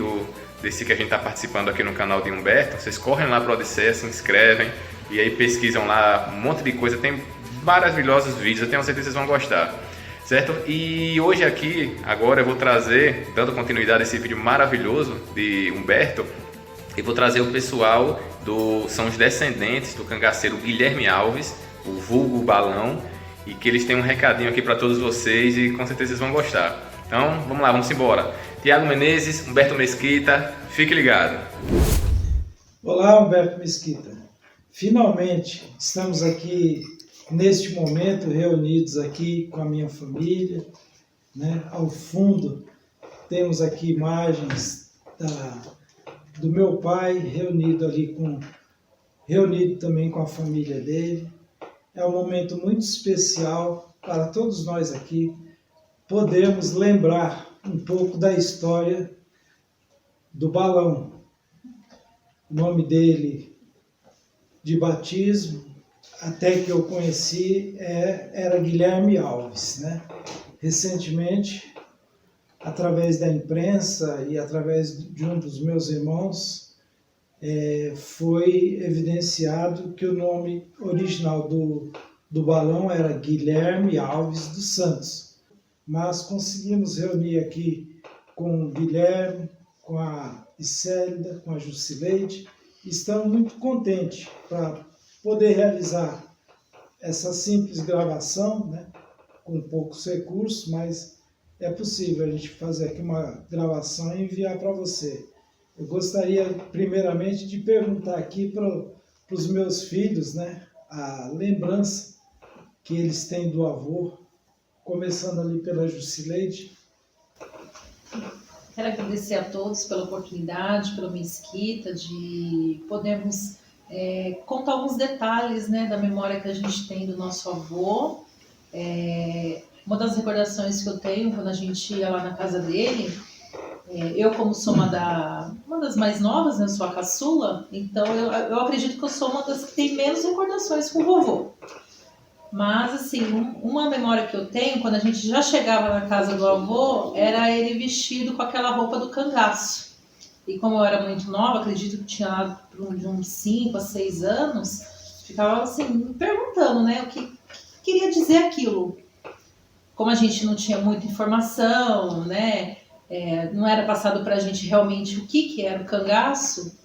desse que a gente está participando aqui no canal de Humberto, vocês correm lá para o Odisseia, se inscrevem e aí pesquisam lá um monte de coisa, tem maravilhosos vídeos, eu tenho certeza que vocês vão gostar, certo? E hoje aqui, agora eu vou trazer, dando continuidade a esse vídeo maravilhoso de Humberto, eu vou trazer o pessoal são os descendentes do cangaceiro Guilherme Alves, o vulgo Balão, e que eles têm um recadinho aqui para todos vocês e com certeza vocês vão gostar. Então, vamos lá, vamos embora. Tiago Menezes, Humberto Mesquita, fique ligado. Olá, Humberto Mesquita. Finalmente, estamos aqui, neste momento, reunidos aqui com a minha família, né? Ao fundo, temos aqui imagens do meu pai, reunido também com a família dele. É um momento muito especial para todos nós aqui, podemos lembrar um pouco da história do Balão. O nome dele de batismo, até que eu conheci, era Guilherme Alves, né? Recentemente, através da imprensa e através de um dos meus irmãos, foi evidenciado que o nome original do Balão era Guilherme Alves dos Santos. Mas conseguimos reunir aqui com o Guilherme, com a Isélida, com a Jusileide, e estamos muito contentes para poder realizar essa simples gravação, né, com poucos recursos, mas é possível a gente fazer aqui uma gravação e enviar para você. Eu gostaria, primeiramente, de perguntar aqui para os meus filhos, né, a lembrança que eles têm do avô, começando ali pela Jusileide. Quero agradecer a todos pela oportunidade, pela Mesquita, de podermos contar alguns detalhes, né, da memória que a gente tem do nosso avô. Uma das recordações que eu tenho quando a gente ia lá na casa dele, eu como sou uma das mais novas, né, sou a caçula, então eu acredito que eu sou uma das que tem menos recordações com o vovô. Mas, assim, uma memória que eu tenho, quando a gente já chegava na casa do avô, era ele vestido com aquela roupa do cangaço. E como eu era muito nova, acredito que tinha lá de uns 5 a 6 anos, ficava, assim, me perguntando, né, o que queria dizer aquilo. Como a gente não tinha muita informação, né, não era passado pra gente realmente o que era o cangaço,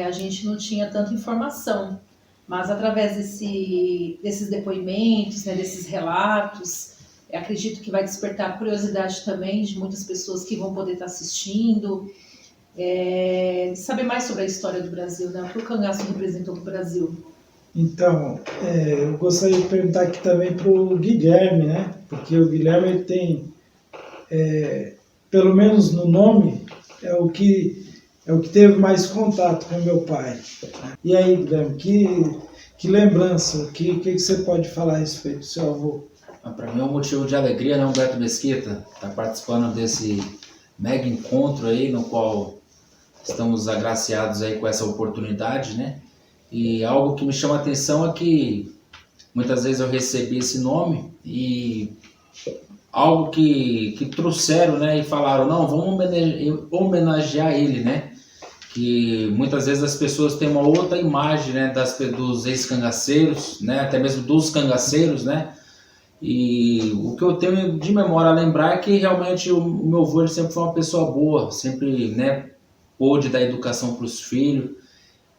a gente não tinha tanta informação. Mas através desses depoimentos, né, desses relatos, acredito que vai despertar a curiosidade também de muitas pessoas que vão poder estar assistindo, saber mais sobre a história do Brasil, né, o que o cangaço representou para o Brasil. Então, eu gostaria de perguntar aqui também para o Guilherme, né, porque o Guilherme ele tem, pelo menos no nome, é o que teve mais contato com meu pai. E aí, Guilherme, que lembrança, o que você pode falar a respeito do seu avô? Para mim é um motivo de alegria, né, Humberto Mesquita, estar participando desse mega encontro aí, no qual estamos agraciados aí com essa oportunidade, né? E algo que me chama a atenção é que muitas vezes eu recebi esse nome e algo que trouxeram, né, e falaram, não, vamos homenagear ele, né? Que muitas vezes as pessoas têm uma outra imagem, né, dos ex-cangaceiros, né, até mesmo dos cangaceiros, né? E o que eu tenho de memória a lembrar é que realmente o meu avô ele sempre foi uma pessoa boa, sempre, né, pôde dar educação para os filhos.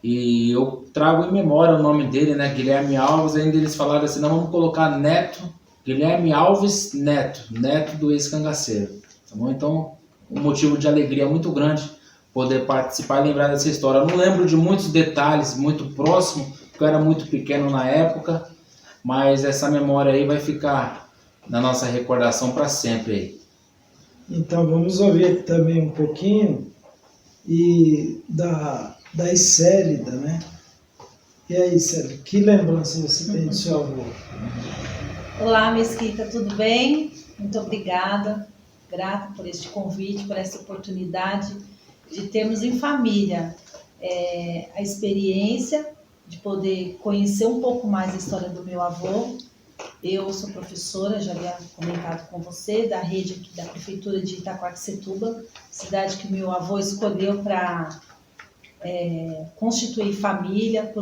E eu trago em memória o nome dele, né, Guilherme Alves. Ainda eles falaram assim, não, vamos colocar Neto, Guilherme Alves Neto, neto do ex-cangaceiro. Tá bom? Então, um motivo de alegria muito grande poder participar e lembrar dessa história. Eu não lembro de muitos detalhes muito próximos, porque eu era muito pequeno na época, mas essa memória aí vai ficar na nossa recordação para sempre aí. Então vamos ouvir também um pouquinho e da Isélida, né? E aí, Célida, que lembrança você tem do seu avô? Olá, Mesquita, tudo bem? Muito obrigada, grata por este convite, por essa oportunidade de termos em família a experiência de poder conhecer um pouco mais a história do meu avô. Eu sou professora, já havia comentado com você, da rede aqui da Prefeitura de Itaquaquecetuba, cidade que meu avô escolheu para constituir família,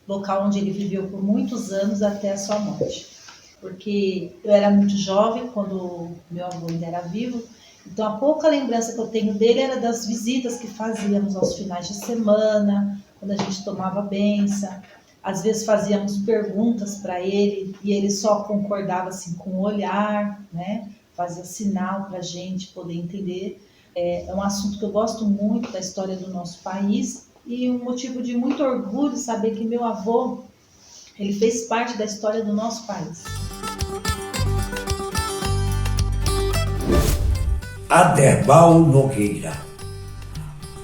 local onde ele viveu por muitos anos até a sua morte. Porque eu era muito jovem quando meu avô ainda era vivo, então a pouca lembrança que eu tenho dele era das visitas que fazíamos aos finais de semana, quando a gente tomava benção. Às vezes fazíamos perguntas para ele e ele só concordava assim com o olhar, né? Fazia sinal para a gente poder entender. É um assunto que eu gosto muito da história do nosso país e um motivo de muito orgulho saber que meu avô ele fez parte da história do nosso país. Aderbal Nogueira,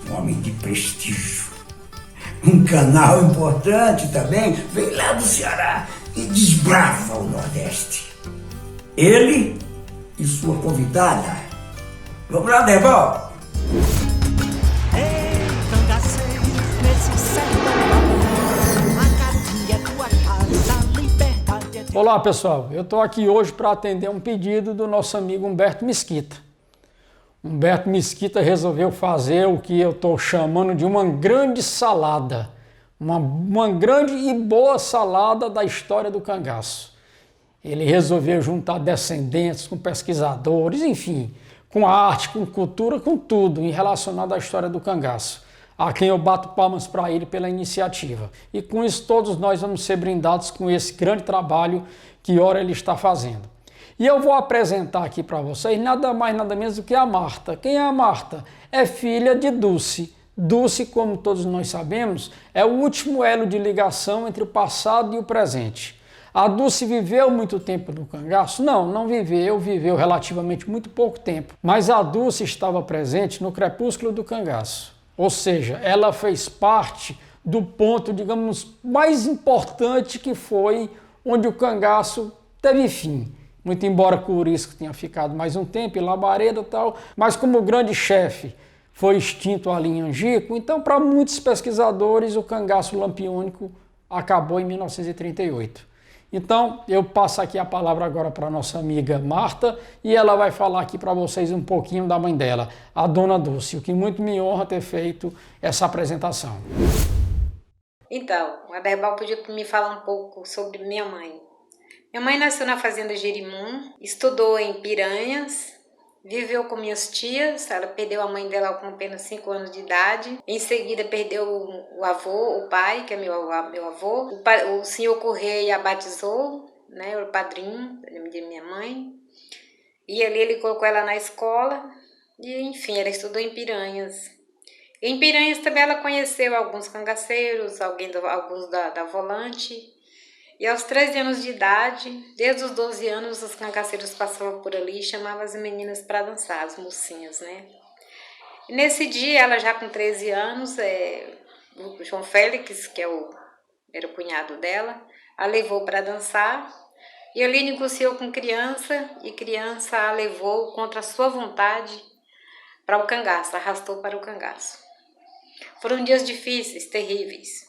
um homem de prestígio, um canal importante também, vem lá do Ceará e desbrava o Nordeste. Ele e sua convidada. Vamos lá, Aderbal? Ei, cangaceiro, nesse sertão, a Caatinga é tua casa, a liberdade é tua... Olá, pessoal. Eu estou aqui hoje para atender um pedido do nosso amigo Humberto Mesquita. Humberto Mesquita resolveu fazer o que eu estou chamando de uma grande salada. Uma grande e boa salada da história do cangaço. Ele resolveu juntar descendentes com pesquisadores, enfim, com arte, com cultura, com tudo em relacionado à história do cangaço. A quem eu bato palmas para ele pela iniciativa. E com isso todos nós vamos ser brindados com esse grande trabalho que ora ele está fazendo. E eu vou apresentar aqui para vocês nada mais nada menos do que a Marta. Quem é a Marta? É filha de Dulce. Dulce, como todos nós sabemos, é o último elo de ligação entre o passado e o presente. A Dulce viveu muito tempo no cangaço? Não viveu, viveu relativamente muito pouco tempo. Mas a Dulce estava presente no crepúsculo do cangaço. Ou seja, ela fez parte do ponto, digamos, mais importante que foi onde o cangaço teve fim. Muito embora Curisco tenha ficado mais um tempo, em Labareda e tal, mas como o grande chefe foi extinto ali em Angico, então para muitos pesquisadores o cangaço lampiônico acabou em 1938. Então eu passo aqui a palavra agora para a nossa amiga Marta e ela vai falar aqui para vocês um pouquinho da mãe dela, a Dona Dulce, o que muito me honra ter feito essa apresentação. Então, o Aderbal pediu para me falar um pouco sobre minha mãe. Minha mãe nasceu na fazenda Jerimum, estudou em Piranhas, viveu com minhas tias, ela perdeu a mãe dela com apenas 5 anos de idade. Em seguida perdeu o avô, o pai, que é meu avô. O senhor Correia a batizou, né, o padrinho de minha mãe. E ali ele colocou ela na escola e, enfim, ela estudou em Piranhas. Em Piranhas também ela conheceu alguns cangaceiros, alguns da Volante. E aos 13 anos de idade, desde os 12 anos, os cangaceiros passavam por ali e chamavam as meninas para dançar, as mocinhas, né? E nesse dia, ela já com 13 anos, o João Félix, que era o cunhado dela, a levou para dançar. E ali negociou com criança, e criança a levou contra a sua vontade para o cangaço, arrastou para o cangaço. Foram dias difíceis, terríveis.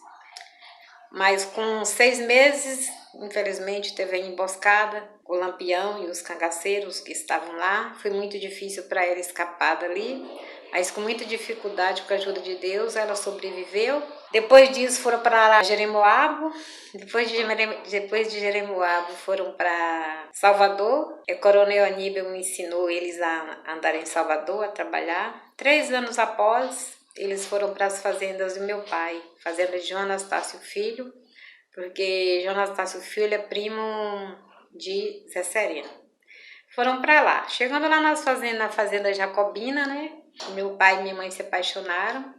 Mas com 6 meses, infelizmente, teve a emboscada, o Lampião e os cangaceiros que estavam lá. Foi muito difícil para ela escapar dali, mas com muita dificuldade, com a ajuda de Deus, ela sobreviveu. Depois disso foram para Jeremoabo, depois de Jeremoabo foram para Salvador. O Coronel Aníbal me ensinou eles a andar em Salvador, a trabalhar. 3 anos após, eles foram para as fazendas do meu pai, fazenda de João Anastácio Filho, porque João Anastácio Filho é primo de Zé Sereno. Foram para lá. Chegando lá na fazenda Jacobina, né? Meu pai e minha mãe se apaixonaram.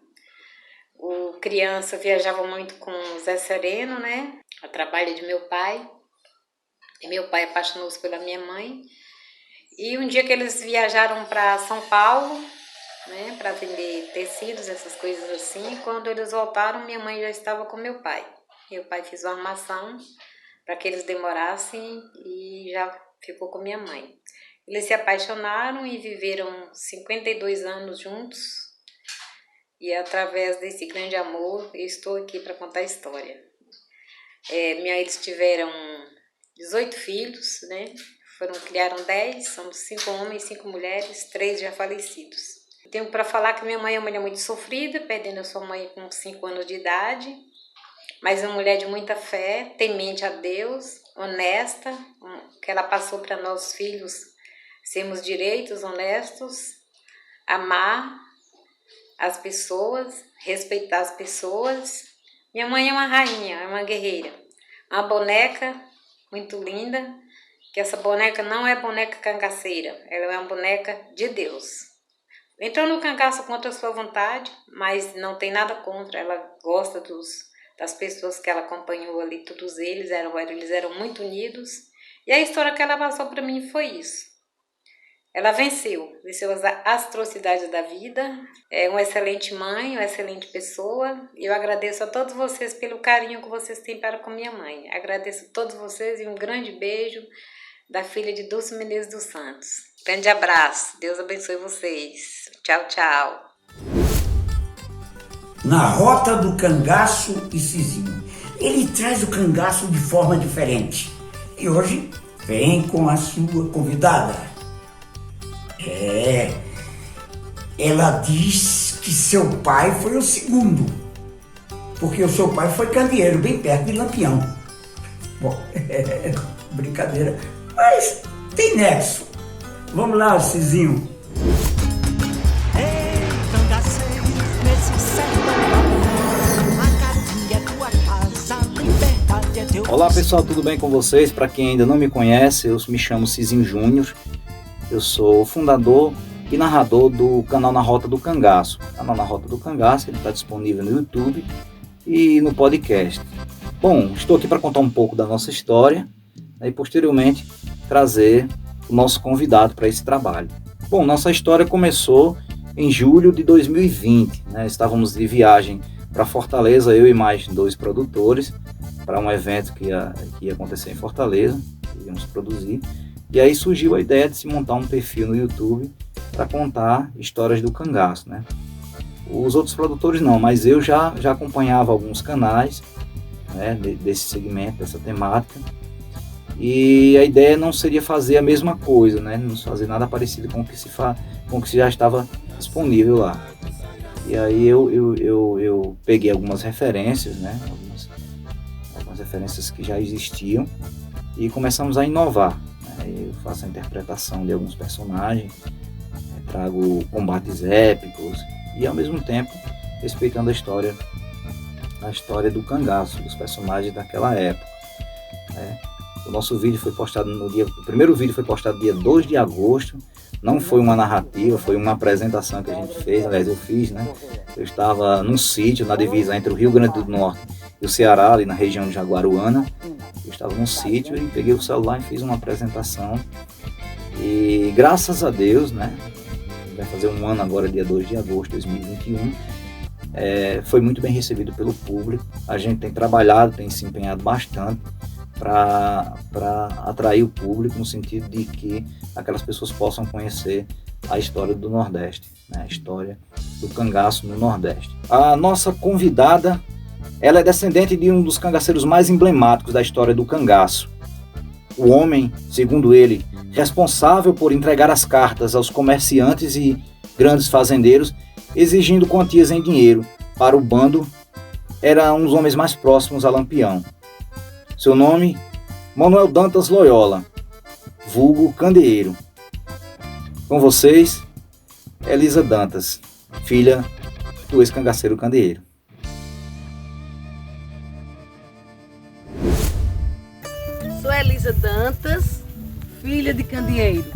O criança viajava muito com Zé Sereno, né? A trabalho de meu pai. E meu pai apaixonou-se pela minha mãe. E um dia que eles viajaram para São Paulo, né? Para vender tecidos, essas coisas assim. Quando eles voltaram, minha mãe já estava com meu pai. Meu pai fez uma armação para que eles demorassem e já ficou com minha mãe. Eles se apaixonaram e viveram 52 anos juntos. E através desse grande amor, eu estou aqui para contar a história. Eles tiveram 18 filhos, né? Criaram 10, somos 5 homens, 5 mulheres, 3 já falecidos. Tenho para falar que minha mãe é uma mulher muito sofrida, perdendo a sua mãe com 5 anos de idade, mas uma mulher de muita fé, temente a Deus, honesta, que ela passou para nós filhos sermos direitos, honestos, amar as pessoas, respeitar as pessoas. Minha mãe é uma rainha, é uma guerreira, uma boneca muito linda, que essa boneca não é boneca cangaceira, ela é uma boneca de Deus. Entrou no cangaço contra a sua vontade, mas não tem nada contra, ela gosta das pessoas que ela acompanhou ali, todos eles eram muito unidos. E a história que ela passou para mim foi isso. Ela venceu as atrocidades da vida, é uma excelente mãe, uma excelente pessoa. E eu agradeço a todos vocês pelo carinho que vocês têm para com minha mãe. Agradeço a todos vocês e um grande beijo da filha de Dulce Menezes dos Santos. Grande abraço, Deus abençoe vocês. Tchau, tchau. Na Rota do Cangaço e Cizinho. Ele traz o cangaço de forma diferente. E hoje vem com a sua convidada. Ela diz que seu pai foi o segundo, porque o seu pai foi candeeiro, bem perto de Lampião. Bom, brincadeira, mas tem nexo. Vamos lá, Cizinho. Olá pessoal, tudo bem com vocês? Para quem ainda não me conhece, eu me chamo Cizinho Júnior. Eu sou fundador e narrador do canal Na Rota do Cangaço. O canal Na Rota do Cangaço está disponível no YouTube e no podcast. Bom, estou aqui para contar um pouco da nossa história e posteriormente trazer o nosso convidado para esse trabalho. Bom, nossa história começou em julho de 2020. Estávamos de viagem para Fortaleza, eu e mais 2 produtores, para um evento que ia acontecer em Fortaleza, que íamos produzir. E aí surgiu a ideia de se montar um perfil no YouTube para contar histórias do cangaço, né? Os outros produtores não, mas eu já acompanhava alguns canais, né, desse segmento, dessa temática. E a ideia não seria fazer a mesma coisa, né? Não fazer nada parecido com o que já estava disponível lá. E aí eu peguei algumas referências, né? Algumas referências que já existiam e começamos a inovar. Eu faço a interpretação de alguns personagens, trago combates épicos e ao mesmo tempo respeitando a história do cangaço, dos personagens daquela época. O nosso vídeo foi postado o primeiro vídeo foi postado dia 2 de agosto, não foi uma narrativa, foi uma apresentação que a gente fez, aliás eu fiz, né? Eu estava num sítio na divisa entre o Rio Grande do Norte e o Ceará, ali na região de Jaguaruana. Eu estava num sítio e peguei o celular e fiz uma apresentação. E graças a Deus, né? Vai fazer um ano agora, dia 2 de agosto de 2021. Foi muito bem recebido pelo público. A gente tem trabalhado, tem se empenhado bastante para atrair o público, no sentido de que aquelas pessoas possam conhecer a história do Nordeste, né? A história do cangaço no Nordeste. A nossa convidada Ela é descendente de um dos cangaceiros mais emblemáticos da história do cangaço. O homem, segundo ele, responsável por entregar as cartas aos comerciantes e grandes fazendeiros, exigindo quantias em dinheiro para o bando, era um dos homens mais próximos a Lampião. Seu nome, Manuel Dantas Loyola, vulgo Candeeiro. Com vocês, Elisa Dantas, filha do ex-cangaceiro Candeeiro. Sou Elisa Dantas, filha de Candeeiro.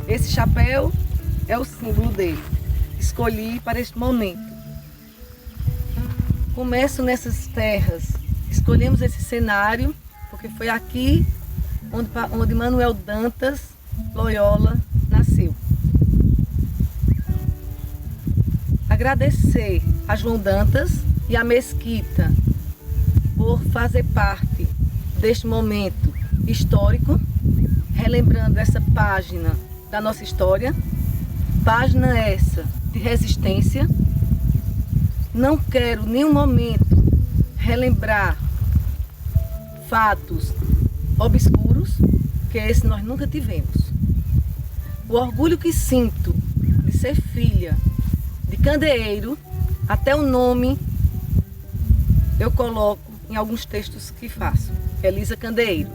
Esse chapéu é o símbolo dele. Escolhi para este momento. Começo nessas terras. Escolhemos esse cenário porque foi aqui onde Manuel Dantas Loyola nasceu. Agradecer a João Dantas e a Mesquita por fazer parte deste momento histórico, relembrando essa página da nossa história, página essa de resistência. Não quero em nenhum momento relembrar fatos obscuros, que esse nós nunca tivemos. O orgulho que sinto de ser filha de Candeeiro, até o nome eu coloco em alguns textos que faço. Elisa Candeeiro.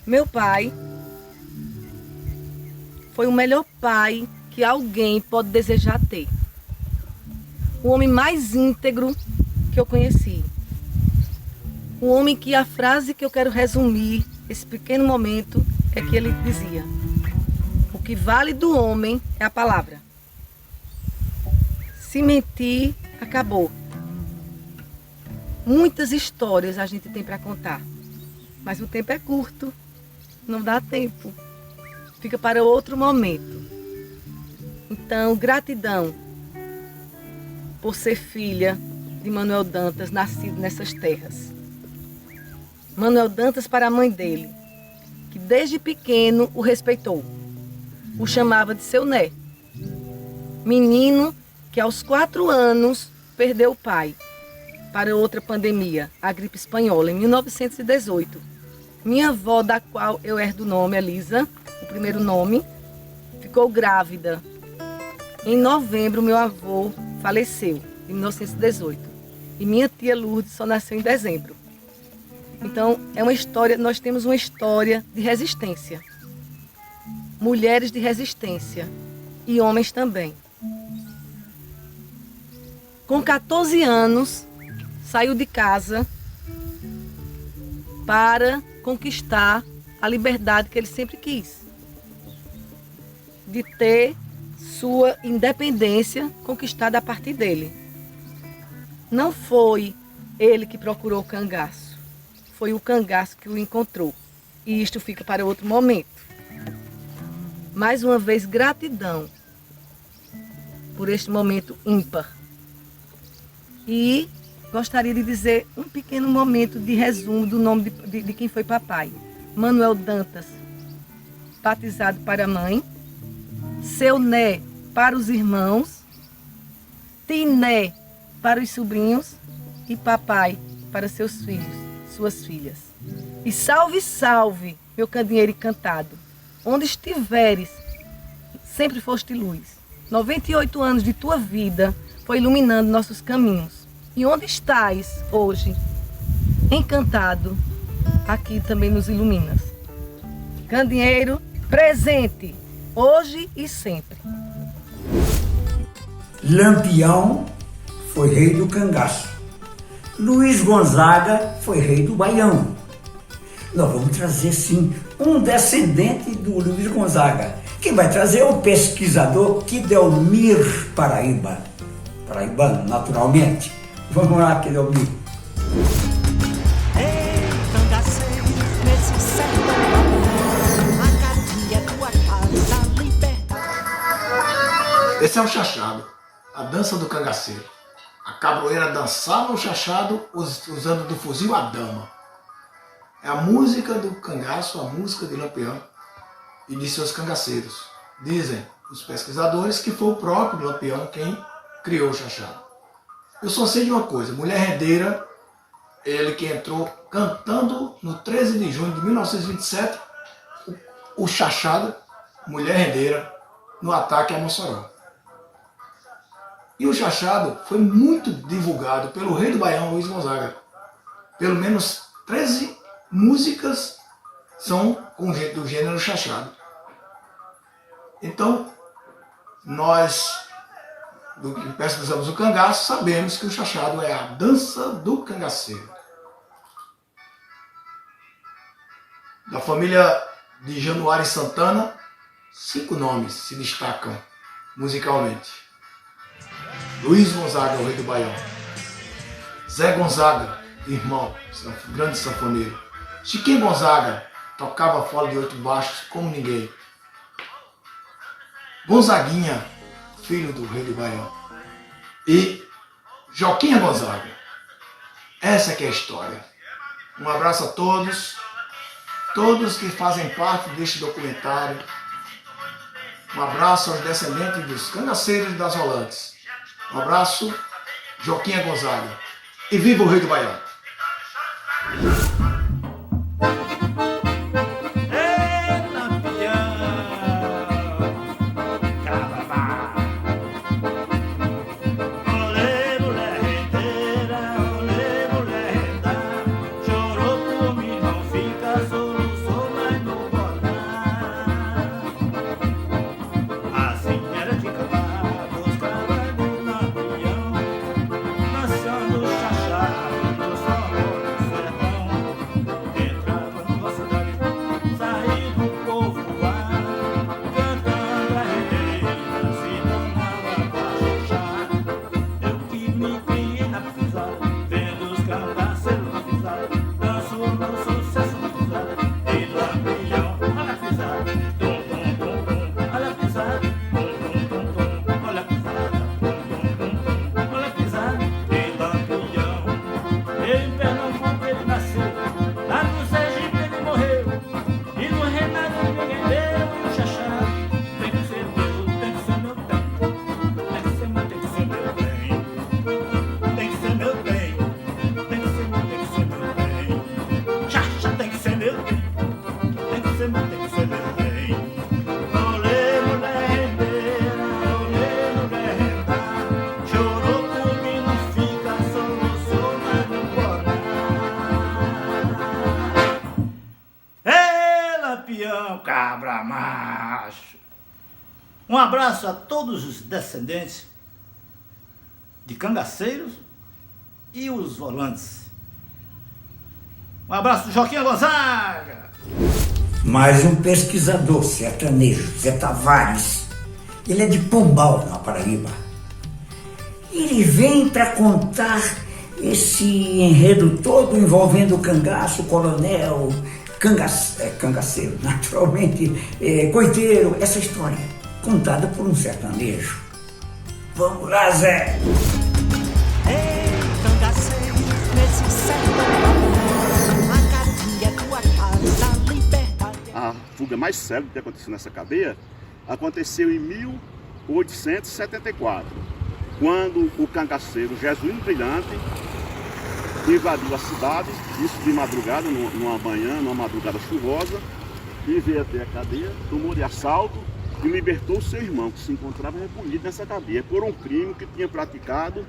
Meu pai foi o melhor pai que alguém pode desejar ter. O homem mais íntegro que eu conheci. O homem que a frase que eu quero resumir esse pequeno momento é que ele dizia: o que vale do homem é a palavra. Se mentir, acabou. Muitas histórias a gente tem para contar, mas o tempo é curto, não dá tempo, fica para outro momento. Então, gratidão por ser filha de Manuel Dantas, nascido nessas terras. Manuel Dantas para a mãe dele, que desde pequeno o respeitou, o chamava de seu né. Menino que aos 4 anos perdeu o pai para outra pandemia, a gripe espanhola, em 1918. Minha avó, da qual eu herdo o nome, Elisa, o primeiro nome, ficou grávida. Em novembro, meu avô faleceu, em 1918. E minha tia Lourdes só nasceu em dezembro. Então, é uma história, nós temos uma história de resistência. Mulheres de resistência e homens também. Com 14 anos, saiu de casa para conquistar a liberdade que ele sempre quis. De ter sua independência conquistada a partir dele. Não foi ele que procurou o cangaço, foi o cangaço que o encontrou. E isto fica para outro momento. Mais uma vez, gratidão por este momento ímpar. E gostaria de dizer um pequeno momento de resumo do nome de quem foi papai. Manuel Dantas, batizado para a mãe, seu né para os irmãos, tiné para os sobrinhos e papai para seus filhos, suas filhas. E salve, salve, meu candeeiro encantado, onde estiveres, sempre foste luz. 98 anos de tua vida foi iluminando nossos caminhos. E onde estás hoje, encantado, aqui também nos iluminas. Candeeiro presente, hoje e sempre. Lampião foi rei do cangaço. Luiz Gonzaga foi rei do Baião. Nós vamos trazer, sim, um descendente do Luiz Gonzaga. Quem vai trazer é o pesquisador Kidelmir Paraíba. Paraibano, naturalmente. Vamos lá, Kidelmir. Ei, cangaceiro, nesse sertão, a Caatinga é tua casa, a liberdade. Esse é o chachado, a dança do cangaceiro. A cabroeira dançava o chachado usando do fuzil a dama. É a música do cangaço, a música de Lampião e de seus cangaceiros. Dizem os pesquisadores que foi o próprio Lampião quem criou o chachado. Eu só sei de uma coisa, Mulher Rendeira, ele que entrou cantando no 13 de junho de 1927, o Chachado, Mulher Rendeira, no ataque a Mossoró. E o Chachado foi muito divulgado pelo rei do Baião, Luiz Gonzaga. Pelo menos 13 músicas são do gênero Chachado. Então, nós, do que pesquisamos o cangaço, sabemos que o Chachado é a dança do cangaceiro. Da família de Januário e Santana, 5 nomes se destacam musicalmente. Luiz Gonzaga, o rei do Baião. Zé Gonzaga, irmão, grande sanfoneiro. Chiquinho Gonzaga, tocava fole de 8 baixos como ninguém. Gonzaguinha, filho do rei do Baião. E Joquinha Gonzaga. Essa que é a história. Um abraço a todos que fazem parte deste documentário. Um abraço aos descendentes dos cangaceiros e das rolantes. Um abraço, Joquinha Gonzaga. E viva o rei do Baião! Cabra macho. Um abraço a todos os descendentes de cangaceiros e os volantes. Um abraço do Joquinha Gonzaga. Mais um pesquisador sertanejo, Zé Tavares. Ele é de Pombal, na Paraíba. Ele vem para contar esse enredo todo envolvendo o cangaço, o coronel, cangaceiro, naturalmente, coiteiro, essa história, contada por um sertanejo. Vamos lá, Zé! Ei, cangaceiro, nesse sertão, a Caatinga é tua casa, a liberdade. A fuga mais célebre que aconteceu nessa cadeia aconteceu em 1874, quando o cangaceiro Jesuíno Brilhante invadiu a cidade, isso de madrugada, numa manhã, numa madrugada chuvosa, e veio até a cadeia, tomou de assalto e libertou seu irmão, que se encontrava recolhido nessa cadeia, por um crime que tinha praticado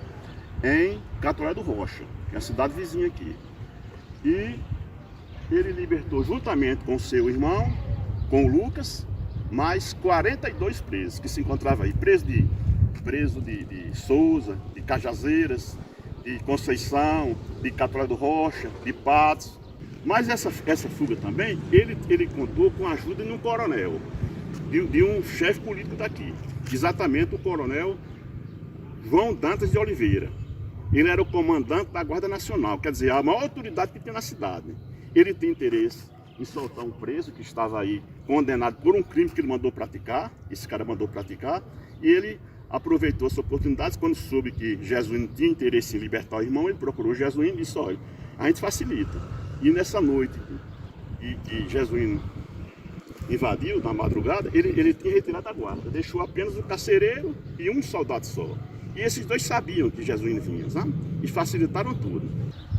em Catolé do Rocha, que é a cidade vizinha aqui. E ele libertou, juntamente com seu irmão, com o Lucas, mais 42 presos, que se encontravam aí, preso de Souza, de Cajazeiras, de Conceição, de Catolé do Rocha, de Patos. Mas essa fuga também, ele contou com a ajuda de um coronel, de um chefe político daqui, exatamente o coronel João Dantas de Oliveira. Ele era o comandante da Guarda Nacional, quer dizer, a maior autoridade que tem na cidade. Ele tem interesse em soltar um preso que estava aí condenado por um crime que ele mandou praticar, esse cara mandou praticar, e ele aproveitou essa oportunidade. Quando soube que Jesuíno tinha interesse em libertar o irmão, ele procurou Jesuíno e disse: olha, a gente facilita. E nessa noite que Jesuíno invadiu, na madrugada, ele tinha retirado a guarda, deixou apenas o carcereiro e um soldado só. E esses dois sabiam que Jesuíno vinha, sabe? E facilitaram tudo.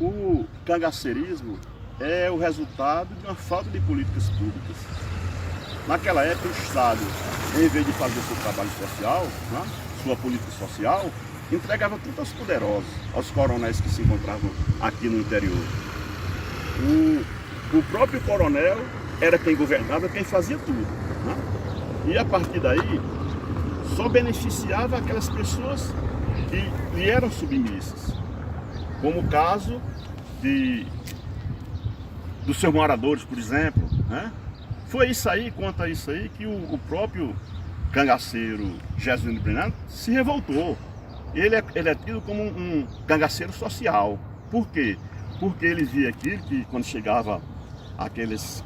O cangaceirismo é o resultado de uma falta de políticas públicas. Naquela época, o Estado, em vez de fazer seu trabalho social, né, sua política social, entregava tudo aos poderosos, aos coronéis que se encontravam aqui no interior. O próprio coronel era quem governava, quem fazia tudo. Né? E a partir daí, só beneficiava aquelas pessoas que lhe eram submissas. Como o caso dos seus moradores, por exemplo. Né? Foi isso aí, conta isso aí, que o próprio cangaceiro Jesuíno Brilhante se revoltou. Ele é tido como um cangaceiro social. Por quê? Porque ele via aquilo que quando chegava aqueles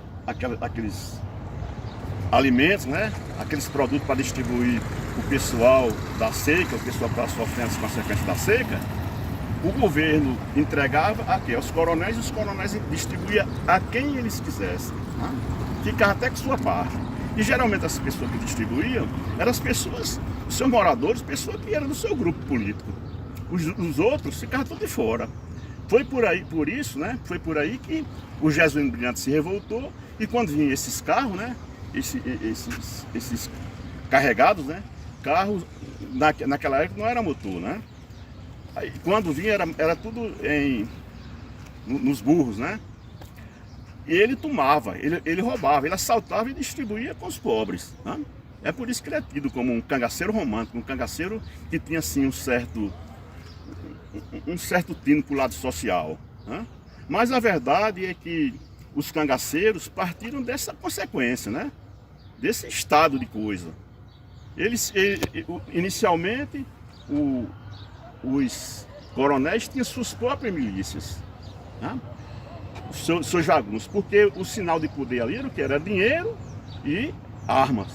alimentos, né? Aqueles produtos para distribuir o pessoal da seca, o pessoal que está sofrendo as consequências da seca, o governo entregava aos coronéis e os coronéis distribuíam a quem eles quisessem. Né? Ficava até com sua parte. E geralmente as pessoas que distribuíam eram as pessoas, os seus moradores, pessoas que eram do seu grupo político. Os outros ficavam tudo de fora. Foi por isso, né? Foi por aí que o Jesuíno Brilhante se revoltou e quando vinham esses carros, né? Esses carregados, né? Carros naquela época não era motor, né? Aí, quando vinha era tudo nos burros, né? E ele tomava, ele roubava, ele assaltava e distribuía com os pobres. Né? É por isso que ele é tido como um cangaceiro romântico, um cangaceiro que tinha assim um certo tino para o lado social. Né? Mas a verdade é que os cangaceiros partiram dessa consequência, né? Desse estado de coisa. Inicialmente, os coronéis tinham suas próprias milícias. Né? Seus jagunços, porque o sinal de poder ali era o que? Era dinheiro e armas.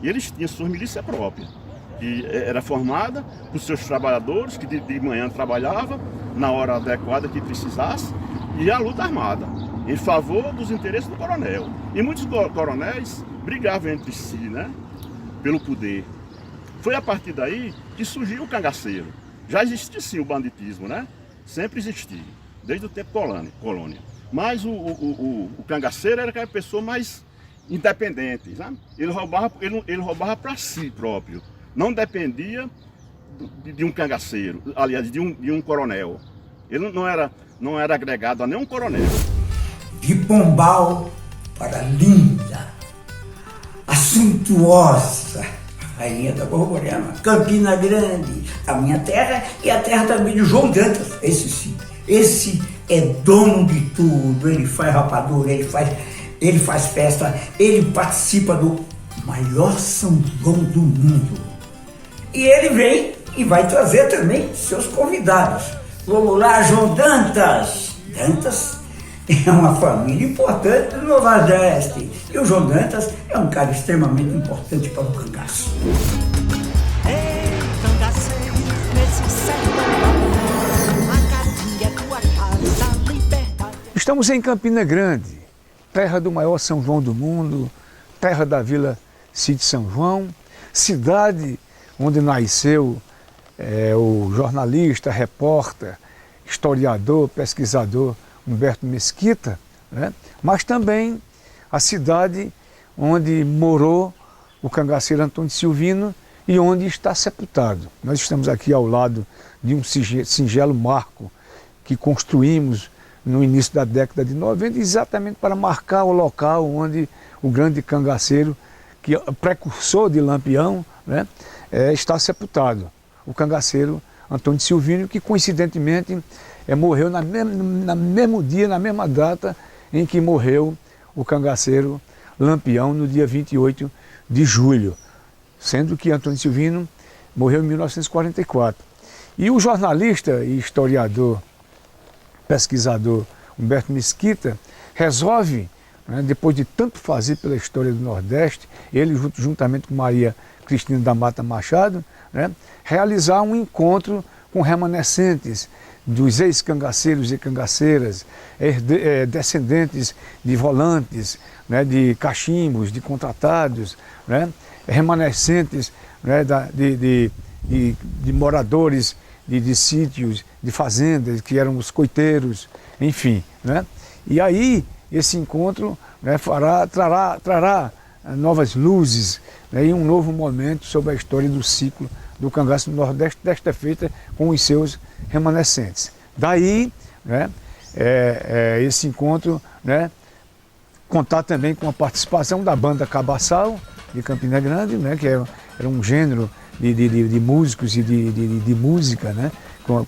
E eles tinham sua milícia própria, que era formada por seus trabalhadores, que de manhã trabalhavam na hora adequada que precisasse, e a luta armada, em favor dos interesses do coronel. E muitos coronéis brigavam entre si, né, pelo poder. Foi a partir daí que surgiu o cangaceiro. Já existia sim o banditismo, né? Sempre existiu, desde o tempo colônia. Mas o cangaceiro era aquela pessoa mais independente, sabe? Ele roubava para si próprio. Não dependia de um cangaceiro, aliás, de um coronel. Ele não era agregado a nenhum coronel. De Pombal para linda, a suntuosa rainha da Borborema, Campina Grande, a minha terra e a terra também de João Dantas. Esse sim, esse é dono de tudo. Ele faz rapadura, ele faz festa, ele participa do maior São João do mundo. E ele vem e vai trazer também seus convidados. Vamos lá, João Dantas. Dantas é uma família importante do Nordeste. E o João Dantas é um cara extremamente importante para o cangaço. Ei, cangaceiro, nesse sertão, a Caatinga é tua casa, liberdade. Estamos em Campina Grande, terra do maior São João do mundo, terra da Vila Cide São João, cidade onde nasceu o jornalista, repórter, historiador, pesquisador Humberto Mesquita, né? Mas também a cidade onde morou o cangaceiro Antônio Silvino e onde está sepultado. Nós estamos aqui ao lado de um singelo marco que construímos no início da década de 90, exatamente para marcar o local onde o grande cangaceiro, que é precursor de Lampião, né, está sepultado. O cangaceiro Antônio Silvino, que coincidentemente morreu no mesmo dia, na mesma data em que morreu o cangaceiro Lampião, no dia 28 de julho, sendo que Antônio Silvino morreu em 1944. E o jornalista e historiador, pesquisador Humberto Mesquita resolve, né, depois de tanto fazer pela história do Nordeste, ele juntamente com Maria Cristina da Mata Machado, né, realizar um encontro com remanescentes dos ex-cangaceiros e cangaceiras, descendentes de volantes, né, de cachimbos, de contratados, né, remanescentes, né, de de moradores de sítios, de fazendas, que eram os coiteiros, enfim, né? E aí esse encontro, né, trará novas luzes, né, e um novo momento sobre a história do ciclo do cangaço no Nordeste, desta feita com os seus remanescentes. Daí, né, esse encontro, né, contar também com a participação da banda Cabaçal de Campina Grande, né, que era um gênero de músicos e de música, né,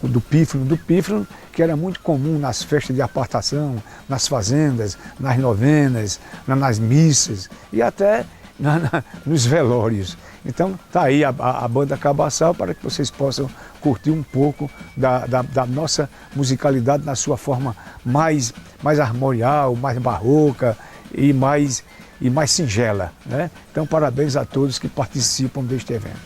do pífano, que era muito comum nas festas de apartação, nas fazendas, nas novenas, nas missas e até nos velórios. Então tá aí a banda Cabaçal para que vocês possam curtir um pouco da nossa musicalidade na sua forma mais armorial, mais barroca e mais singela, né? Então parabéns a todos que participam deste evento.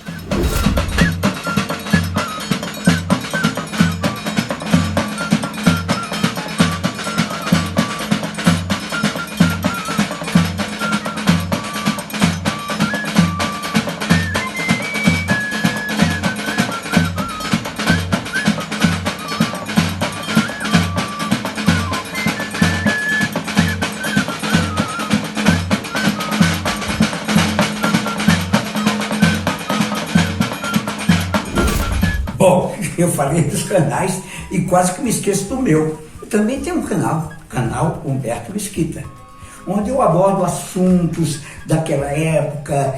Bom, eu falei dos canais e quase que me esqueço do meu. Eu também tenho um canal Humberto Mesquita, onde eu abordo assuntos daquela época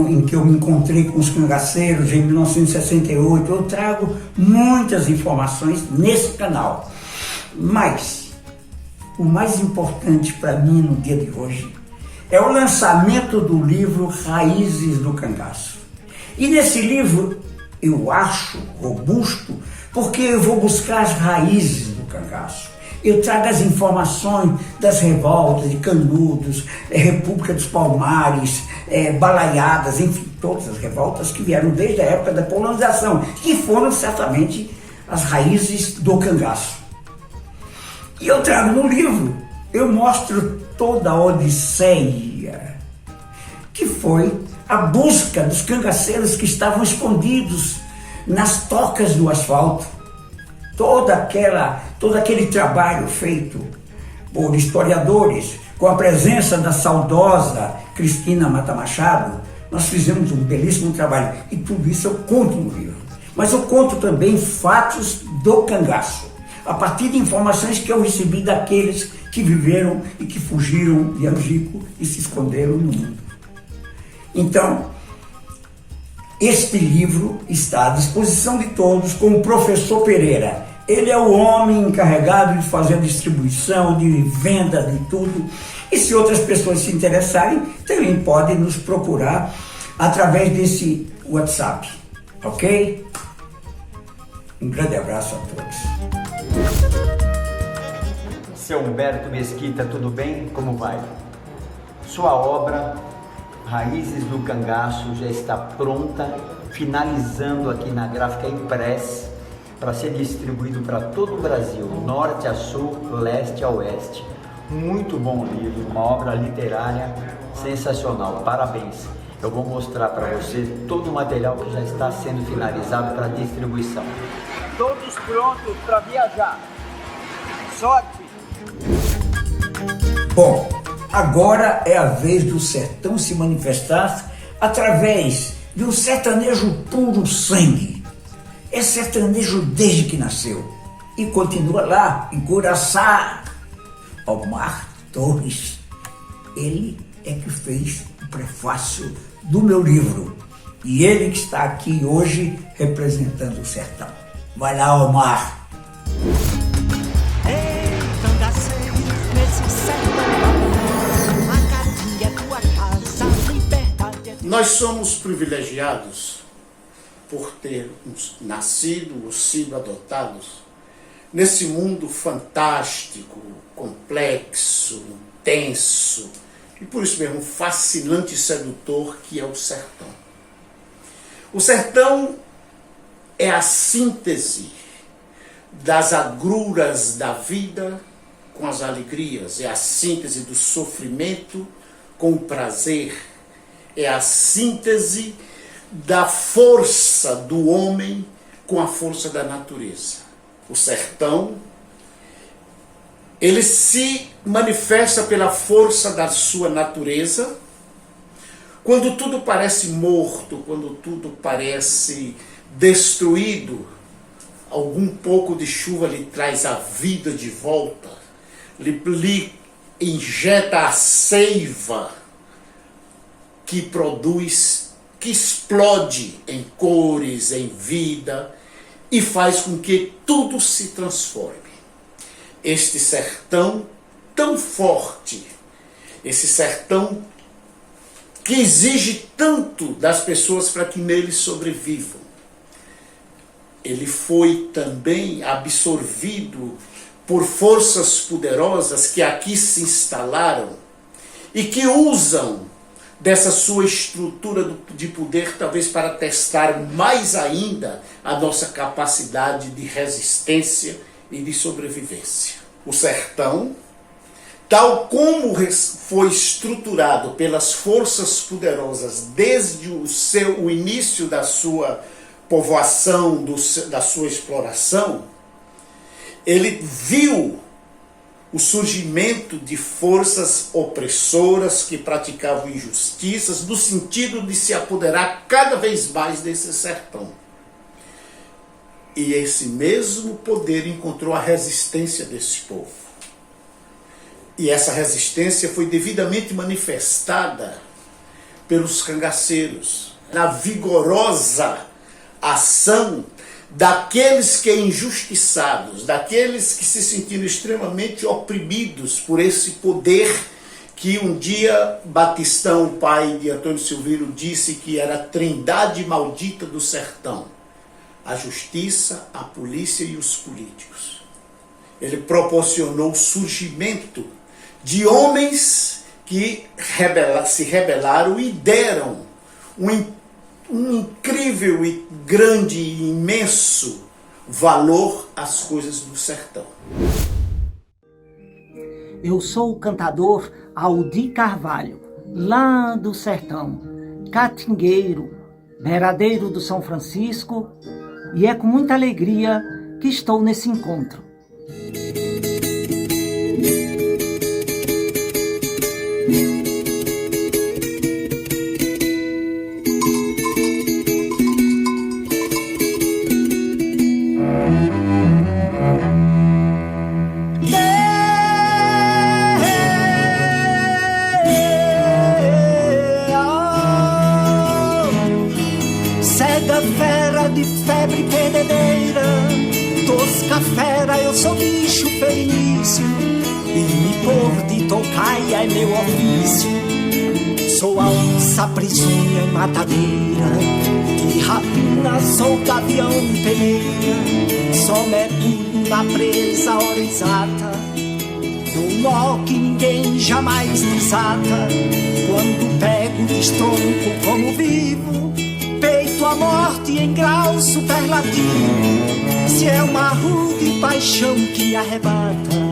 em que eu me encontrei com os cangaceiros em 1968. Eu trago muitas informações nesse canal. Mas o mais importante para mim no dia de hoje é o lançamento do livro Raízes do Cangaço. E nesse livro eu acho robusto porque eu vou buscar as raízes do cangaço. Eu trago as informações das revoltas de Canudos, República dos Palmares, Balaiadas, enfim, todas as revoltas que vieram desde a época da colonização, que foram certamente as raízes do cangaço. E eu trago no livro, eu mostro toda a odisseia, que foi a busca dos cangaceiros que estavam escondidos nas tocas do asfalto. Todo aquele trabalho feito por historiadores, com a presença da saudosa Cristina Mata Machado, nós fizemos um belíssimo trabalho. E tudo isso eu conto no livro. Mas eu conto também fatos do cangaço, a partir de informações que eu recebi daqueles que viveram e que fugiram de Angico e se esconderam no mundo. Então, este livro está à disposição de todos com o professor Pereira. Ele é o homem encarregado de fazer a distribuição, de venda, de tudo. E se outras pessoas se interessarem, também podem nos procurar através desse WhatsApp, ok? Um grande abraço a todos. Seu Humberto Mesquita, tudo bem? Como vai? Sua obra Raízes do Cangaço já está pronta, finalizando aqui na Gráfica Impress, para ser distribuído para todo o Brasil, norte a sul, leste a oeste. Muito bom livro, uma obra literária sensacional, parabéns. Eu vou mostrar para você todo o material que já está sendo finalizado para distribuição. Todos prontos para viajar. Sorte! Bom, agora é a vez do sertão se manifestar através de um sertanejo puro sangue. É sertanejo desde que nasceu e continua lá, em Curaçá. Omar Torres, ele é que fez o prefácio do meu livro e ele que está aqui hoje representando o sertão. Vai lá, Omar. Nós somos privilegiados por termos nascido ou sido adotados nesse mundo fantástico, complexo, intenso e por isso mesmo fascinante e sedutor que é o sertão. O sertão é a síntese das agruras da vida com as alegrias, é a síntese do sofrimento com o prazer, é a síntese da força do homem com a força da natureza. O sertão, ele se manifesta pela força da sua natureza, quando tudo parece morto, quando tudo parece destruído, algum pouco de chuva lhe traz a vida de volta, lhe injeta a seiva que produz, que explode em cores, em vida, e faz com que tudo se transforme. Este sertão tão forte, esse sertão que exige tanto das pessoas para que nele sobrevivam, ele foi também absorvido por forças poderosas que aqui se instalaram e que usam dessa sua estrutura de poder, talvez para testar mais ainda a nossa capacidade de resistência e de sobrevivência. O sertão, tal como foi estruturado pelas forças poderosas desde o início da sua povoação, da sua exploração, ele viu o surgimento de forças opressoras que praticavam injustiças, no sentido de se apoderar cada vez mais desse sertão. E esse mesmo poder encontrou a resistência desse povo. E essa resistência foi devidamente manifestada pelos cangaceiros, na vigorosa ação daqueles que injustiçados, daqueles que se sentiram extremamente oprimidos por esse poder que um dia Batistão, o pai de Antônio Silveiro, disse que era a trindade maldita do sertão: a justiça, a polícia e os políticos. Ele proporcionou o surgimento de homens que se rebelaram e deram um incrível e grande e imenso valor às coisas do sertão. Eu sou o cantador Aldi Carvalho, lá do sertão, catingueiro, beradeiro do São Francisco, e é com muita alegria que estou nesse encontro. Fera de febre penedeira, tosca fera, eu sou bicho felinício, e me pôr de tocaia é meu ofício. Sou a onça prisunha em matadeira, de rapina sou gavião peneira, só mergulho na presa hora exata, do nó que ninguém jamais desata. Quando pego destronco como vivo, peito a morte em grau superlativo, se é uma rude paixão que me arrebata.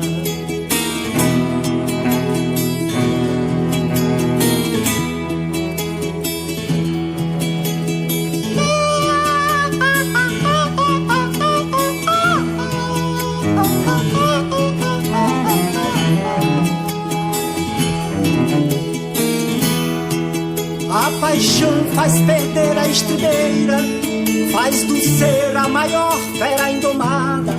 A paixão faz perder a estribeira, faz do ser a maior fera indomada,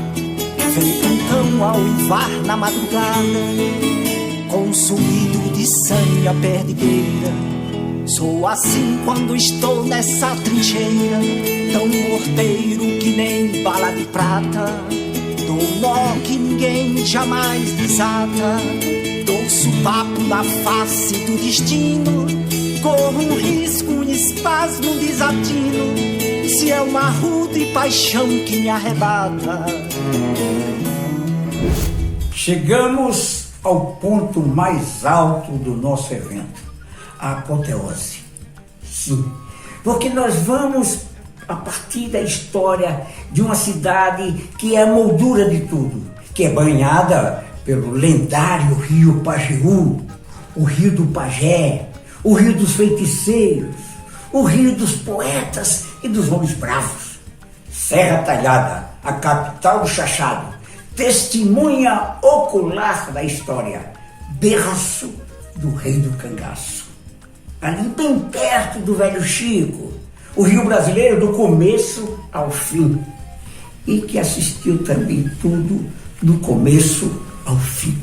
feito um cão ao uivar na madrugada, consumido de sangue a perdigueira. Sou assim quando estou nessa trincheira, tão morteiro que nem bala de prata, dou nó que ninguém jamais desata, dou sopapo na face do destino, corro um risco, um espasmo, um desatino, se é uma rude paixão que me arrebata. Chegamos ao ponto mais alto do nosso evento, a apoteose. Sim, porque nós vamos a partir da história de uma cidade que é a moldura de tudo, que é banhada pelo lendário rio Pajeú, o rio do Pajé, o rio dos feiticeiros, o rio dos poetas e dos homens bravos. Serra Talhada, a capital do Chachado, testemunha ocular da história, berço do rei do cangaço. Ali bem perto do Velho Chico, o Rio brasileiro do começo ao fim, e que assistiu também tudo do começo ao fim.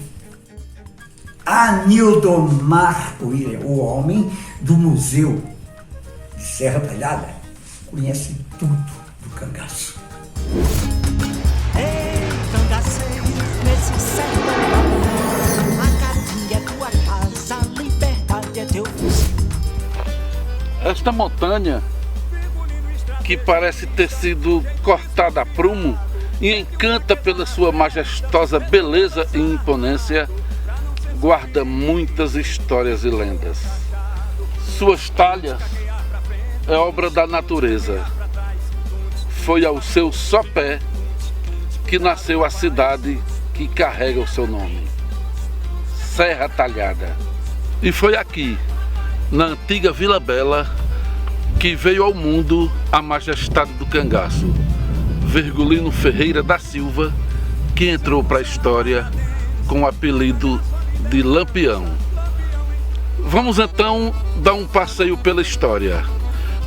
Anildo Marco, o homem do Museu de Serra Talhada, conhece tudo do cangaço. Ei, cangaceiro, nesse sertão, a Caatinga é tua casa, a liberdade é teu fuzil. Esta montanha, que parece ter sido cortada a prumo e encanta pela sua majestosa beleza e imponência, guarda muitas histórias e lendas. Suas talhas é obra da natureza. Foi ao seu sopé que nasceu a cidade que carrega o seu nome, Serra Talhada. E foi aqui, na antiga Vila Bela, que veio ao mundo a majestade do cangaço, Virgulino Ferreira da Silva, que entrou para a história com o apelido de Lampião. Vamos então dar um passeio pela história,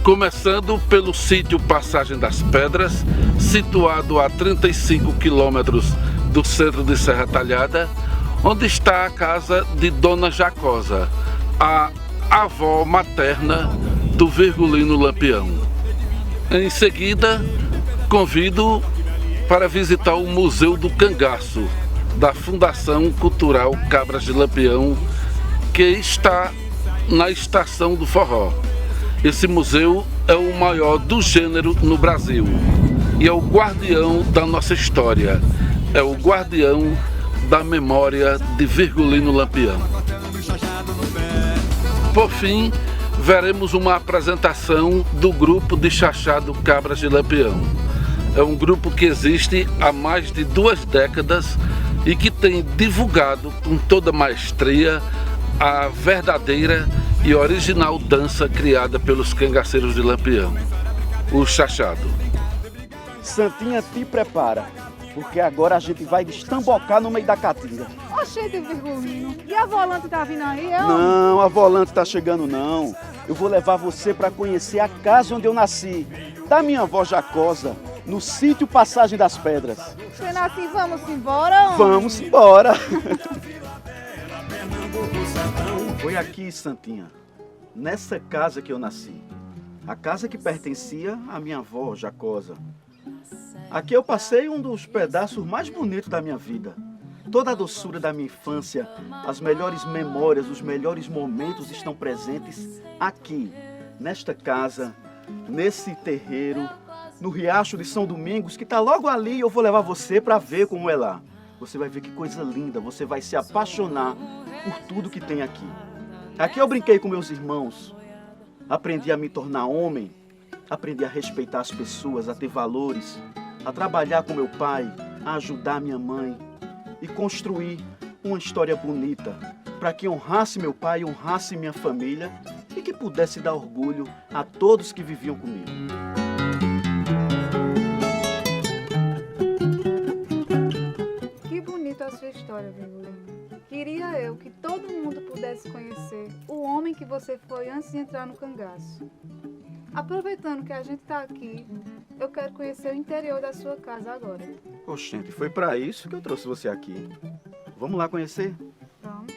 começando pelo sítio Passagem das Pedras, situado a 35 quilômetros do centro de Serra Talhada, onde está a casa de Dona Jacosa, a avó materna do Virgulino Lampião. Em seguida, convido para visitar o Museu do Cangaço, da Fundação Cultural Cabras de Lampião, que está na Estação do Forró. Esse museu é o maior do gênero no Brasil e é o guardião da nossa história, é o guardião da memória de Virgulino Lampião. Por fim, veremos uma apresentação do grupo de Chachado Cabras de Lampião. É um grupo que existe há mais de 2 décadas e que tem divulgado com toda maestria a verdadeira e original dança criada pelos cangaceiros de Lampião, o Chachado. Santinha, te prepara, porque agora a gente vai destambocar no meio da caatinga. Oxente, Virgulino, e a volante tá vindo aí? Não, a volante tá chegando não. Eu vou levar você para conhecer a casa onde eu nasci, da minha avó Jacosa, no sítio Passagem das Pedras. Sendo assim, vamos embora? Vamos embora! Foi aqui, Santinha, nessa casa que eu nasci. A casa que pertencia à minha avó Jacosa. Aqui eu passei um dos pedaços mais bonitos da minha vida. Toda a doçura da minha infância, as melhores memórias, os melhores momentos estão presentes aqui, nesta casa, nesse terreiro, no Riacho de São Domingos, que está logo ali. Eu vou levar você para ver como é lá. Você vai ver que coisa linda, você vai se apaixonar por tudo que tem aqui. Aqui eu brinquei com meus irmãos, aprendi a me tornar homem, aprendi a respeitar as pessoas, a ter valores, a trabalhar com meu pai, a ajudar minha mãe e construir uma história bonita para que honrasse meu pai, honrasse minha família e que pudesse dar orgulho a todos que viviam comigo. Que bonita a sua história, Virgulino. Queria eu que todo mundo pudesse conhecer o homem que você foi antes de entrar no cangaço. Aproveitando que a gente está aqui, eu quero conhecer o interior da sua casa agora. Oxente, foi para isso que eu trouxe você aqui. Vamos lá conhecer? Vamos.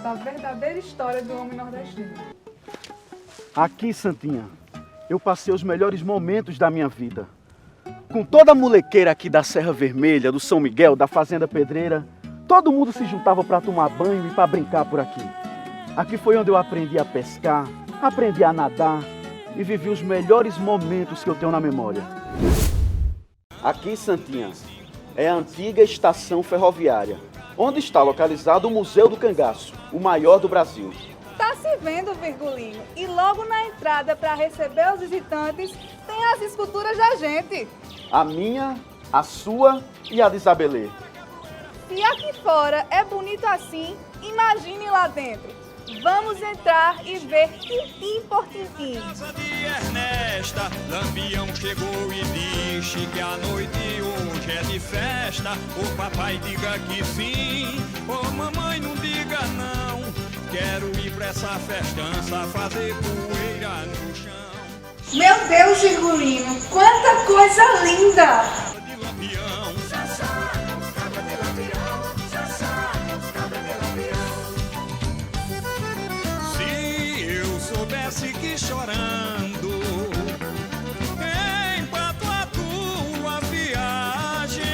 conta a verdadeira história do homem nordestino. Aqui, Santinha, eu passei os melhores momentos da minha vida. Com toda a molequeira aqui da Serra Vermelha, do São Miguel, da Fazenda Pedreira, todo mundo se juntava para tomar banho e para brincar por aqui. Aqui foi onde eu aprendi a pescar, aprendi a nadar e vivi os melhores momentos que eu tenho na memória. Aqui, Santinha, é a antiga estação ferroviária, onde está localizado o Museu do Cangaço, o maior do Brasil. Tá se vendo, Virgulino? E logo na entrada, para receber os visitantes, tem as esculturas da gente. A minha, a sua e a de Isabelê. Se aqui fora é bonito assim, imagine lá dentro. Vamos entrar e ver tintim por tintim. Ernesta, Lampião chegou e disse que a noite hoje é de festa. O papai diga que sim, ô mamãe não diga não. Quero ir pra essa festança, fazer poeira no chão. Meu Deus, Virgulino, quanta coisa linda! Se eu soubesse que chorando empato a tua viagem,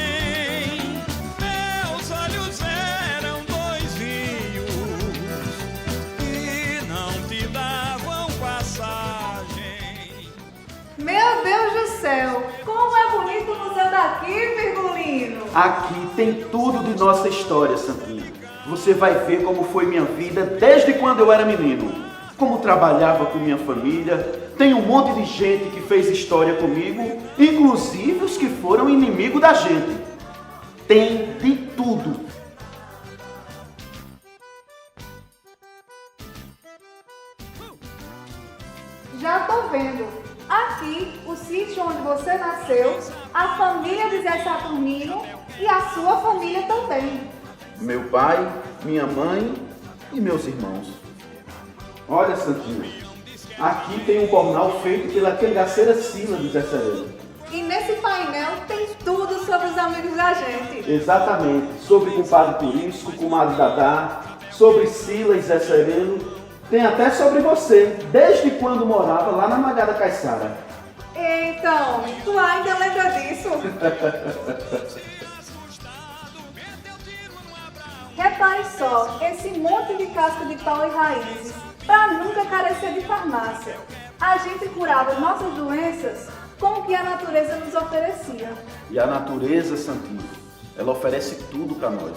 meus olhos eram dois rios e não te davam passagem. Meu Deus do céu, como é bonito o museu daqui, Virgulino! Aqui tem tudo de nossa história, Santinha. Você vai ver como foi minha vida desde quando eu era menino. Como trabalhava com minha família. Tem um monte de gente que fez história comigo, inclusive os que foram inimigo da gente. Tem de tudo. Já tô vendo. Aqui, o sítio onde você nasceu, a família de Zé Saturnino e a sua família também. Meu pai, minha mãe e meus irmãos. Olha, Santinha, aqui tem um jornal feito pela cangaceira Sila do Zé Sereno. E nesse painel tem tudo sobre os amigos da gente. Exatamente, sobre o compadre Turisco, comadre Dadá, sobre Sila e Zé Sereno. Tem até sobre você, desde quando morava lá na Magada Caiçara. Então, tu ainda lembra disso? Repare só, esse monte de casca de pau e raízes, para nunca carecer de farmácia. A gente curava nossas doenças com o que a natureza nos oferecia. E a natureza, Santinho, ela oferece tudo para nós.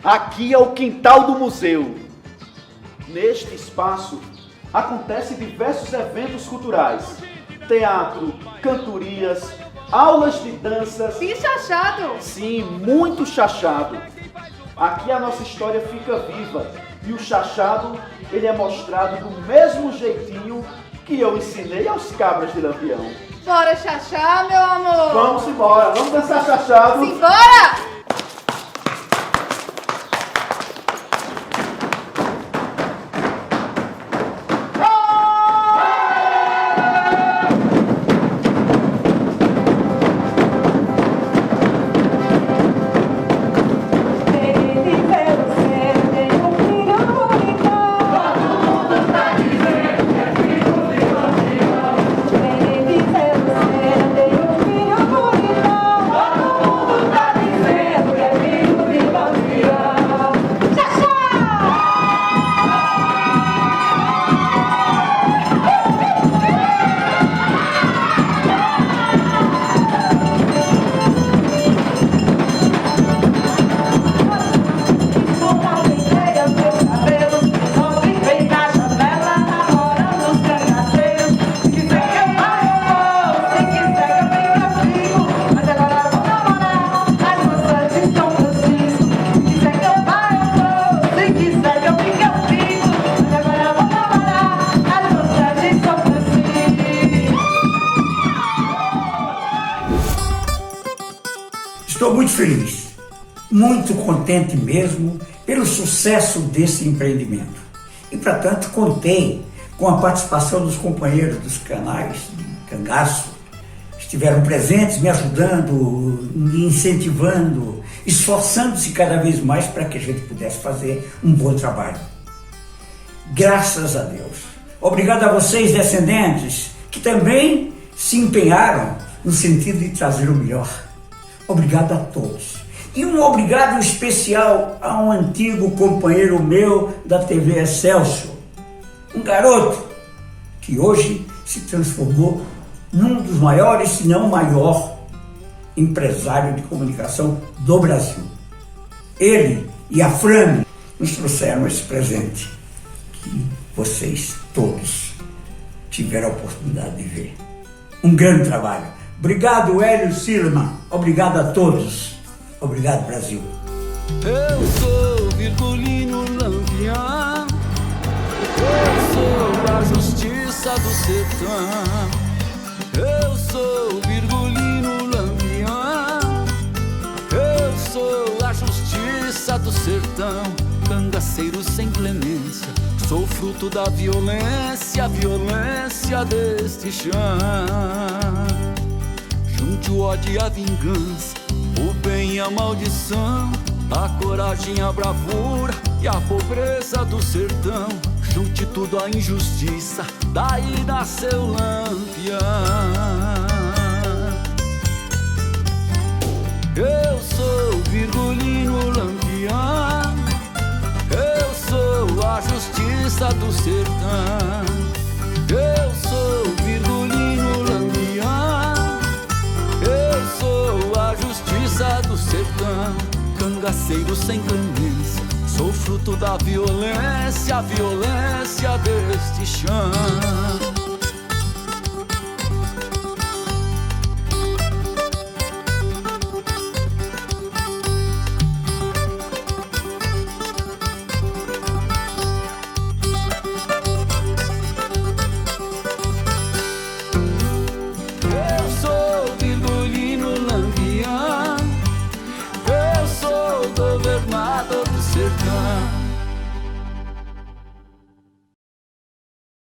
Aqui é o quintal do museu. Neste espaço acontecem diversos eventos culturais. Teatro, cantorias, aulas de danças. E chachado? Sim, muito chachado. Aqui a nossa história fica viva. E o chachado, ele é mostrado do mesmo jeitinho que eu ensinei aos cabras de Lampião. Bora chachar, meu amor? Vamos embora, vamos dançar chachado. Simbora! Estou muito feliz, muito contente mesmo pelo sucesso desse empreendimento. E, para tanto, contei com a participação dos companheiros dos canais de Cangaço, estiveram presentes, me ajudando, me incentivando, esforçando-se cada vez mais para que a gente pudesse fazer um bom trabalho. Graças a Deus. Obrigado a vocês, descendentes, que também se empenharam no sentido de trazer o melhor. Obrigado a todos. E um obrigado especial a um antigo companheiro meu da TV Excelsior, um garoto que hoje se transformou num dos maiores, se não o maior, empresário de comunicação do Brasil. Ele e a Fran nos trouxeram esse presente que vocês todos tiveram a oportunidade de ver. Um grande trabalho. Obrigado, Hélio Silman. Obrigado a todos. Obrigado, Brasil. Eu sou Virgulino Lampião, eu sou a justiça do sertão. Eu sou Virgulino Lampião, eu sou a justiça do sertão. Cangaceiro sem clemência, sou fruto da violência, a violência deste chão. Junte o ódio e a vingança, o bem e a maldição, a coragem, a bravura e a pobreza do sertão. Junte tudo a injustiça, daí nasceu Lampião. Eu sou Virgulino Lampião, eu sou a justiça do sertão. Eu sou Virgulino Lampião, eu sou a justiça do sertão. Cangaceiro sem clemência, sou fruto da violência, a violência deste chão.